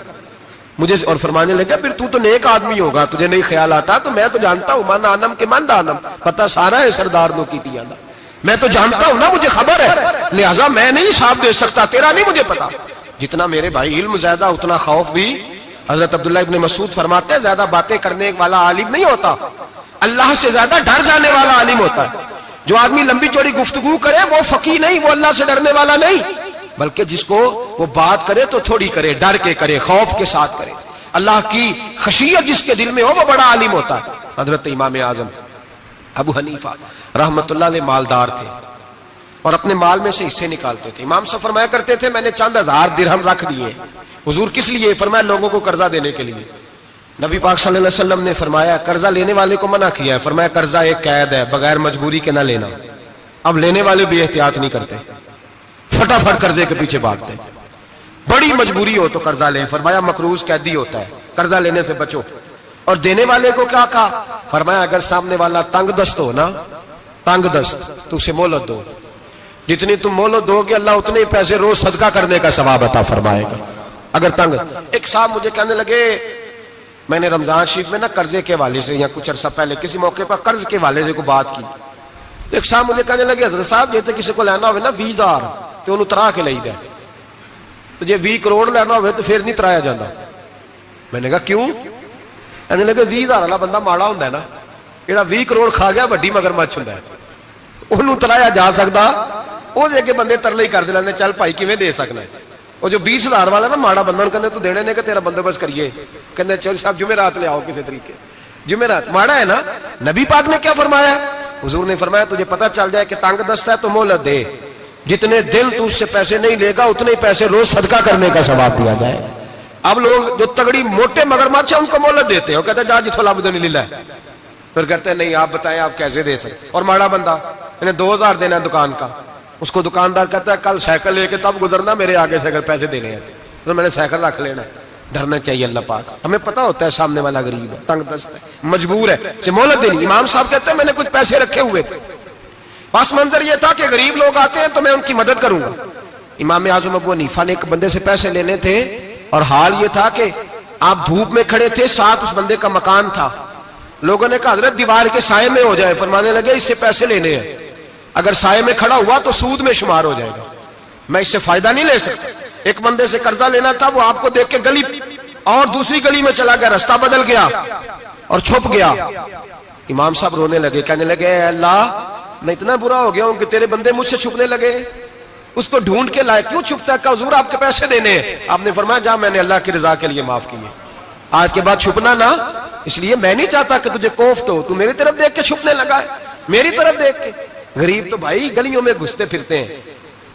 [SPEAKER 2] مجھے. اور فرمانے لگے پھر تو نیک آدمی ہوگا, تجھے نہیں خیال آتا, تو میں تو جانتا ہوں من آنم کے من دانم, پتہ سارا ہے سردار دو کی تیانا, میں تو جانتا ہوں نا, مجھے خبر ہے, لہٰذا میں نہیں حساب دے سکتا, تیرا نہیں مجھے پتا. جتنا میرے بھائی علم زیادہ اتنا خوف بھی. حضرت عبداللہ ابن مسعود فرماتے ہیں زیادہ باتیں کرنے والا عالم نہیں ہوتا, اللہ سے زیادہ ڈر جانے والا عالم ہوتا ہے. جو آدمی لمبی چوڑی گفتگو کرے وہ فقیہ نہیں, وہ اللہ سے ڈرنے والا نہیں, بلکہ جس کو وہ بات کرے تو تھوڑی کرے, ڈر کے کرے, خوف کے ساتھ کرے. اللہ کی خشیت جس کے دل میں ہو وہ بڑا عالم ہوتا ہے. حضرت امام اعظم ابو حنیفہ رحمت اللہ علیہ مالدار تھے اور اپنے مال میں سے حصے نکالتے تھے. امام صاحب فرمایا کرتے تھے میں نے چند 1000 درہم رکھ دیے. حضور کس لیے؟ فرمایا لوگوں کو قرضہ دینے کے لیے. نبی پاک صلی اللہ علیہ وسلم نے فرمایا قرضہ لینے والے کو منع کیا ہے, فرمایا قرضہ ایک قید ہے, بغیر مجبوری کے نہ لینا. اب لینے والے بھی احتیاط نہیں کرتے, فٹافٹ قرضے کے پیچھے بھاگتے. بڑی مجبوری ہو تو قرضہ لیں, فرمایا مقروض قیدی ہوتا ہے, قرضہ لینے سے بچو. اور دینے والے کو کیا کہا؟ فرمایا اگر سامنے والا تنگ دست ہو نا, تنگ دست, تو اسے مہلت دو. جتنی تم مہلت دو گے اللہ اتنے ہی پیسے روز صدقہ کرنے کا ثواب عطا فرمائے گا. اگر تنگ. ایک صاحب مجھے کہنے لگے, میں نے رمضان شریف میں نا قرضے کے حوالے سے یا کچھ عرصہ پہلے کسی موقع پر قرض کے حوالے سے کو بات کی. ایک صاحب مجھے کہنے لگے حضرت صاحب جیسے کسی کو لینا ہوئے نا 20,000 تو انہوں ترا کے لئی دے, تو جے 20 کروڑ لینا ہوئے تو پھر نہیں ترایا جاتا. میں نے کہا کیوں؟ کہنے لگے 20,000 والا بندہ ماڑا ہوندا ہے نا, جڑا 20 کروڑ کھا گیا بڑی مگرمچھ ہوندا ہے, انہوں ترایا جا سکتا, وہ دے کے بندے ترلے ہی کر دے لیندے چل بھائی کیویں دے سکنا ہے. وہ جو 20,000 والا نا ماڑا بندہ کہندے تو دینے نے کہ تیرا بندوبست کریے, کہندے چل صاحب جمعرات لے آؤ کسی طریقے, جمعرات ماڑا ہے نا. نبی پاک نے کیا فرمایا؟ حضور نے فرمایا تجھے پتہ چل جائے کہ تنگ دست ہے تو مہلت دے, جتنے دن تو اس سے پیسے نہیں لے گا اتنے ہی پیسے روز صدقہ کرنے کا ثواب دیا جائے. اب لوگ جو تگڑی موٹے مگرمچھ ہیں ان کو مہلت دیتے ہیں, وہ کہتے ہیں جا جتھوں لب دے نہیں لے, پھر کہتے ہیں نہیں آپ بتائیں آپ کیسے دے سکتے. اور ماڑا بندہ انہیں 2,000 دینا ہے دکان کا, اس کو دکاندار کہتا ہے کل سائیکل لے کے تب گزرنا میرے آگے سے اگر پیسے دینے ہیں تو میں نے سائیکل رکھ لینا. ڈرنا چاہیے اللہ پاک, ہمیں پتا ہوتا ہے سامنے والا غریب ہے, تنگ دست ہے, مجبور ہے, اسے مہلت دینی. امام صاحب کہتے ہیں میں نے کچھ پیسے رکھے ہوئے تھے, پس منظر یہ تھا کہ غریب لوگ آتے ہیں تو میں ان کی مدد کروں گا. امام اعظم ابو حنیفہ نے ایک بندے سے پیسے لینے تھے اور حال یہ تھا کہ آپ دھوپ میں کھڑے تھے, ساتھ اس بندے کا مکان تھا. لوگوں نے کہا حضرت دیوار کے سائے میں ہو جائے. فرمانے لگے اس سے پیسے لینے ہیں, اگر سائے میں کھڑا ہوا تو سود میں شمار ہو جائے گا, میں اس سے فائدہ نہیں لے سکتا. ایک بندے سے قرضہ لینا تھا, وہ آپ کو دیکھ کے گلی اور دوسری گلی میں چلا گیا, رستہ بدل گیا اور چھپ گیا. امام صاحب رونے لگے, کہنے لگے اے اللہ میں اتنا برا ہو گیا ہوں کہ تیرے بندے مجھ سے چھپنے لگے. اس کو ڈھونڈ کے لائے, کیوں چھپتا ہے؟ کہ حضور آپ کے پیسے دینے ہیں. آپ نے فرمایا جا میں نے اللہ کی رضا کے لیے معاف کیے, آج کے بعد چھپنا نہ, اس لیے میں نہیں چاہتا کہ تجھے کوفت ہو, تو میری طرف دیکھ کے چھپنے لگا ہے, میری طرف دیکھ کے. غریب تو بھائی گلیوں میں گھستے پھرتے ہیں,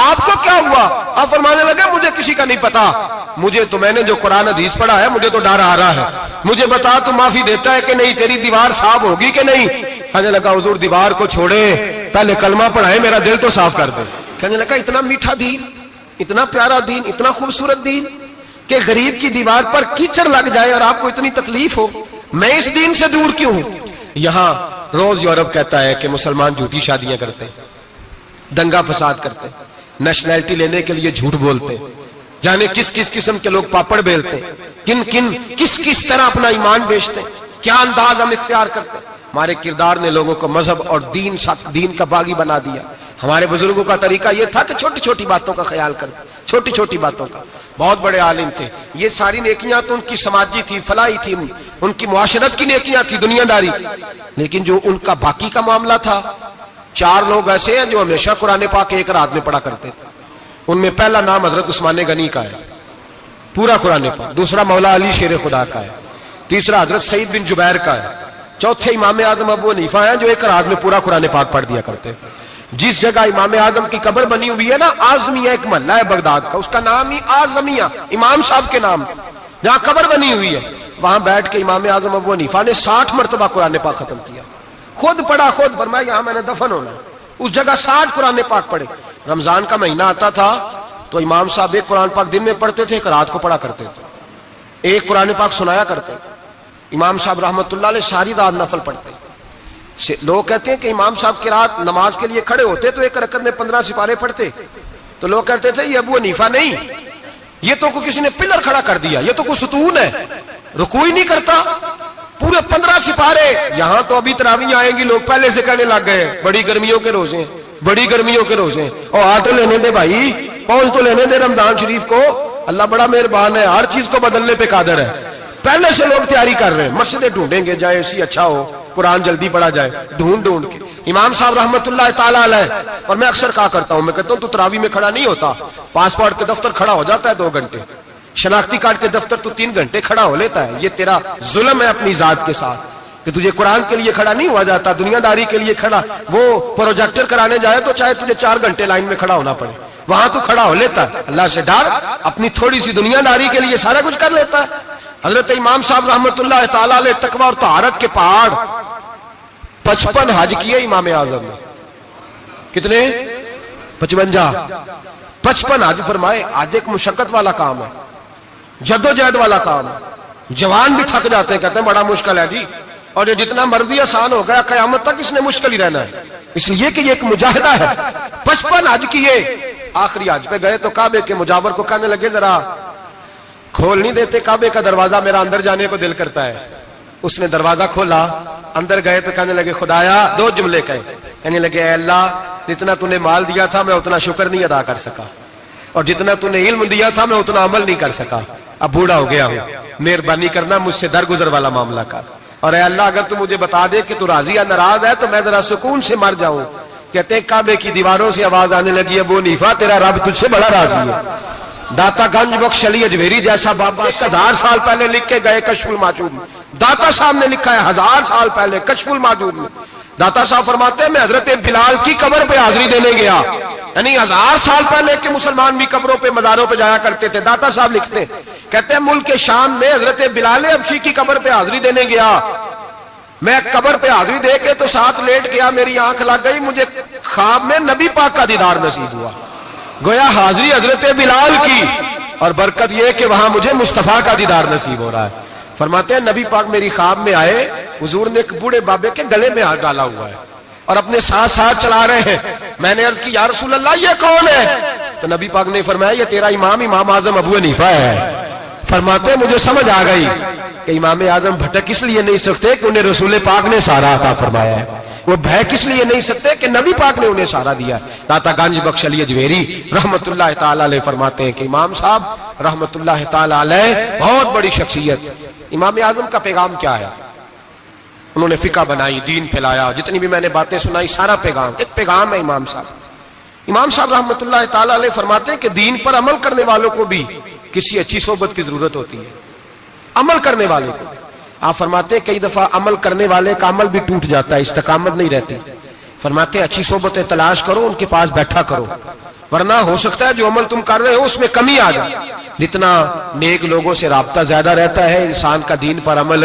[SPEAKER 2] آپ کو کیا ہوا؟ آپ فرمانے لگے مجھے کسی کا نہیں پتا، مجھے تو میں نے جو قرآن حدیث پڑھا ہے مجھے تو ڈر آ رہا ہے، مجھے بتا تو معافی دیتا ہے کہ نہیں، تیری دیوار صاف ہوگی کہ نہیں؟ کہنے لگا حضور دیوار کو چھوڑے، پہلے کلمہ پڑھائے، میرا دل تو صاف کر دے۔ کہنے لگا اتنا میٹھا دین، اتنا پیارا دین، اتنا خوبصورت دین کہ غریب کی دیوار پر کیچڑ لگ جائے اور آپ کو اتنی تکلیف ہو، میں اس دین سے دور کیوں ہوں؟ یہاں روز یورپ کہتا ہے کہ مسلمان جھوٹی شادیاں کرتے ہیں، دنگا فساد کرتے ہیں، نیشنلٹی لینے کے لیے جھوٹ بولتے ہیں، جانے کس کس قسم کے لوگ پاپڑ بیلتے ہیں، کس کس طرح اپنا ایمان بیچتے ہیں، کیا انداز ہم اختیار کرتے ہیں۔ ہمارے کردار نے لوگوں کو مذہب اور دین کا باغی بنا دیا۔ ہمارے بزرگوں کا طریقہ یہ تھا کہ چھوٹی چھوٹی باتوں کا خیال کرتے، چھوٹی چھوٹی باتوں کا۔ بہت بڑے عالم تھے، یہ ساری نیکیاں تو ان کی سماجی تھی، فلاحی تھی، ان کی معاشرت کی نیکیاں تھی، دنیا داری، لیکن جو ان کا باقی کا معاملہ تھا، 4 لوگ ایسے ہیں جو ہمیشہ قرآن پاک ایک رات میں پڑھا کرتے تھے۔ ان میں پہلا نام حضرت عثمان غنی کا ہے، پورا قرآن پاک، دوسرا مولا علی شیر خدا کا ہے، تیسرا حضرت سعید بن جبیر کا ہے، چوتھے امام اعظم ابو حنیفہ ہیں جو ایک رات میں پورا قرآن پاک پڑھ دیا کرتے ہیں۔ جس جگہ امام اعظم کی قبر بنی ہوئی ہے نا، اعظمیہ ایک محلہ ہے بغداد کا، اس کا نام ہی اعظمیہ، امام صاحب کے نام، جہاں قبر بنی ہوئی ہے، وہاں بیٹھ کے امام اعظم ابو حنیفہ نے 60 مرتبہ قرآن پاک ختم کیا، خود پڑھا، خود فرمایا یہاں میں نے دفن ہونا ہے، اس جگہ 60 قرآن پاک پڑھے۔ رمضان کا مہینہ آتا تھا تو امام صاحب ایک قرآن پاک دن میں پڑھتے تھے، ایک رات کو پڑھا کرتے تھے، ایک قرآن پاک سنایا کرتے تھے۔ امام صاحب رحمۃ اللہ علیہ ساری رات نفل پڑھتے۔ لوگ کہتے ہیں کہ امام صاحب کی رات نماز کے لیے کھڑے ہوتے تو ایک رکعت میں 15 سپارے پڑھتے، تو لوگ کہتے تھے یہ ابو حنیفہ نہیں، یہ تو کوئی کسی نے پلر کھڑا کر دیا، یہ تو کوئی ستون ہے، رکوع ہی نہیں کرتا، پورے 15 سپارے۔ یہاں تو ابھی تراویح آئیں گی، لوگ پہلے سے کہنے لگ گئے بڑی گرمیوں کے روزے، بڑی گرمیوں کے روزے، اور آ تو لینے دے بھائی، پہنچ تو لینے دے رمضان شریف کو، اللہ بڑا مہربان ہے، ہر چیز کو بدلنے پہ قادر ہے۔ پہلے سے لوگ تیاری کر رہے ہیں، مسجدیں ڈھونڈیں گے جائے اسی اچھا ہو، قرآن جلدی پڑھا جائے، ڈھونڈ کے۔ امام صاحب رحمت اللہ تعالیٰ علیہ، اور میں اکثر کہا کرتا ہوں، میں کہتا ہوں تو تراویح میں کھڑا نہیں ہوتا، پاسپورٹ کے دفتر کھڑا ہو جاتا ہے 2 گھنٹے، شناختی کارڈ کے دفتر تو 3 گھنٹے کھڑا ہو لیتا ہے۔ یہ تیرا ظلم ہے اپنی ذات کے ساتھ کہ تجھے قرآن کے لیے کھڑا نہیں ہوا جاتا، دنیا داری کے لیے کھڑا، وہ پروجیکٹر کرانے جائے تو چاہے تجھے 4 گھنٹے لائن میں کھڑا ہونا پڑے، وہاں تو کھڑا ہو لیتا ہے۔ اللہ سے ڈر، اپنی تھوڑی سی دنیا داری کے لیے سارا کچھ کر لیتا ہے۔ حضرت امام صاحب رحمت اللہ تعالیٰ علیہ تقویٰ اور طہارت کے پہاڑ 55 حج کیے امام اعظم نے، کتنے؟ 55 حج فرمائے۔ آج ایک مشقت والا کام ہے، جدوجہد والا کام ہے، جوان بھی تھک جاتے ہیں، کہتے ہیں بڑا مشکل ہے جی، اور یہ جتنا مرضی آسان ہو گیا قیامت تک اس نے مشکل ہی رہنا ہے، اس لیے کہ یہ ایک مجاہدہ ہے۔ 55 حج کیے، آخری حج پہ گئے تو کعبے کے مجاور کو کہنے لگے ذرا کھول نہیں دیتے کعبے کا دروازہ، میرا اندر جانے کو دل کرتا ہے۔ اس نے دروازہ کھولا، اندر گئے تو کہنے لگے خدایا، 2 جملے کہے، کہنے لگے اے اللہ جتنا تو نے مال دیا تھا میں اتنا شکر نہیں ادا کر سکا، اور جتنا تو نے علم دیا تھا میں اتنا عمل نہیں کر سکا، اب بوڑھا ہو گیا ہوں، مہربانی کرنا مجھ سے درگزر والا معاملہ کر، اور اے اللہ اگر تو مجھے بتا دے کہ تو راضی یا ناراض ہے تو میں ذرا سکون سے مر جاؤں۔ کہتے ہیں کعبے کی دیواروں سے آواز آنے لگی ابو حنیفہ تیرا رب تجھ سے بڑا راضی ہے۔ داتا گنج بخش علی اجمیری جیسا بابا 1000 سال پہلے لکھ کے گئے کشف الماجود میں، داتا صاحب نے لکھا ہے 1000 سال پہلے کشف الماجود میں، داتا صاحب فرماتے ہیں میں حضرت بلال کی قبر پہ حاضری دینے گیا، یعنی 1000 سال پہلے کے مسلمان بھی قبروں پہ مزاروں پہ جایا کرتے تھے۔ داتا صاحب لکھتے کہتے ہیں ملک شام میں حضرت بلال حبشی کی قبر پہ حاضری دینے گیا، میں قبر پہ حاضری دے کے تو ساتھ لیٹ گیا، میری آنکھ لگ گئی، مجھے خواب میں نبی پاک کا دیدار نصیب ہوا، گویا حاضری حضرت بلال کی، اور برکت یہ کہ وہاں مجھے مصطفیٰ کا دیدار نصیب ہو رہا ہے۔ فرماتے ہیں نبی پاک میری خواب میں آئے، حضور نے ایک بوڑھے بابے کے گلے میں ہاتھ ڈالا ہوا ہے اور اپنے ساتھ چلا رہے ہیں۔ میں نے عرض کی یا رسول اللہ یہ کون ہے؟ تو نبی پاک نے فرمایا یہ تیرا امام اعظم ابو حنیفہ ہے۔ فرماتے ہیں مجھے سمجھ آ گئی کہ امام اعظم بھٹک اس لیے نہیں سکتے کہ انہیں رسول پاک نے سارا عطا فرمایا ہے، وہ بھٹک اس لیے نہیں سکتے کہ نبی پاک نے انہیں سارا دیا۔ داتا گنج بخش علی اجمیری رحمت اللہ تعالی علیہ فرماتے ہیں کہ امام صاحب رحمت اللہ تعالی علیہ بہت بڑی شخصیت۔ امام اعظم کا پیغام کیا ہے؟ انہوں نے فقہ بنائی، دین پھیلایا، جتنی بھی میں نے باتیں سنائی سارا پیغام، ایک پیغام ہے امام صاحب۔ امام صاحب رحمت اللہ تعالی علیہ فرماتے ہیں کہ دین پر عمل کرنے والوں کو بھی کسی اچھی صحبت کی ضرورت ہوتی ہے، عمل کرنے والے کو۔ آپ فرماتے ہیں کئی دفعہ عمل کرنے والے کا عمل بھی ٹوٹ جاتا ہے، استقامت نہیں رہتی۔ فرماتے ہیں اچھی صحبتیں تلاش کرو، ان کے پاس بیٹھا کرو، ورنہ ہو سکتا ہے جو عمل تم کر رہے ہو اس میں کمی آ جائے۔ جتنا نیک لوگوں سے رابطہ زیادہ رہتا ہے انسان کا دین پر عمل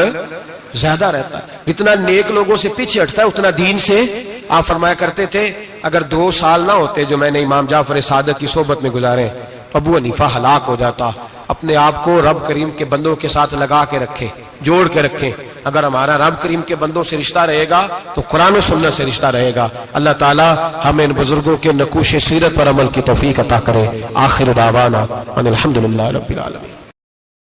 [SPEAKER 2] زیادہ رہتا ہے، جتنا نیک لوگوں سے پیچھے ہٹتا ہے اتنا دین سے۔ آپ فرمایا کرتے تھے اگر 2 سال نہ ہوتے جو میں نے امام جعفر صادق کی صحبت میں گزارے، ابو حنیفہ ہلاک ہو جاتا۔ اپنے آپ کو رب کریم کے بندوں کے ساتھ لگا کے رکھیں، جوڑ کے رکھیں۔ اگر ہمارا رب کریم کے بندوں سے رشتہ رہے گا تو قرآن و سنت سے رشتہ رہے گا۔ اللہ تعالی ہمیں ان بزرگوں کے نقوش سیرت پر عمل کی توفیق عطا کرے۔ آخر دعوانا ان الحمدللہ رب العالمین۔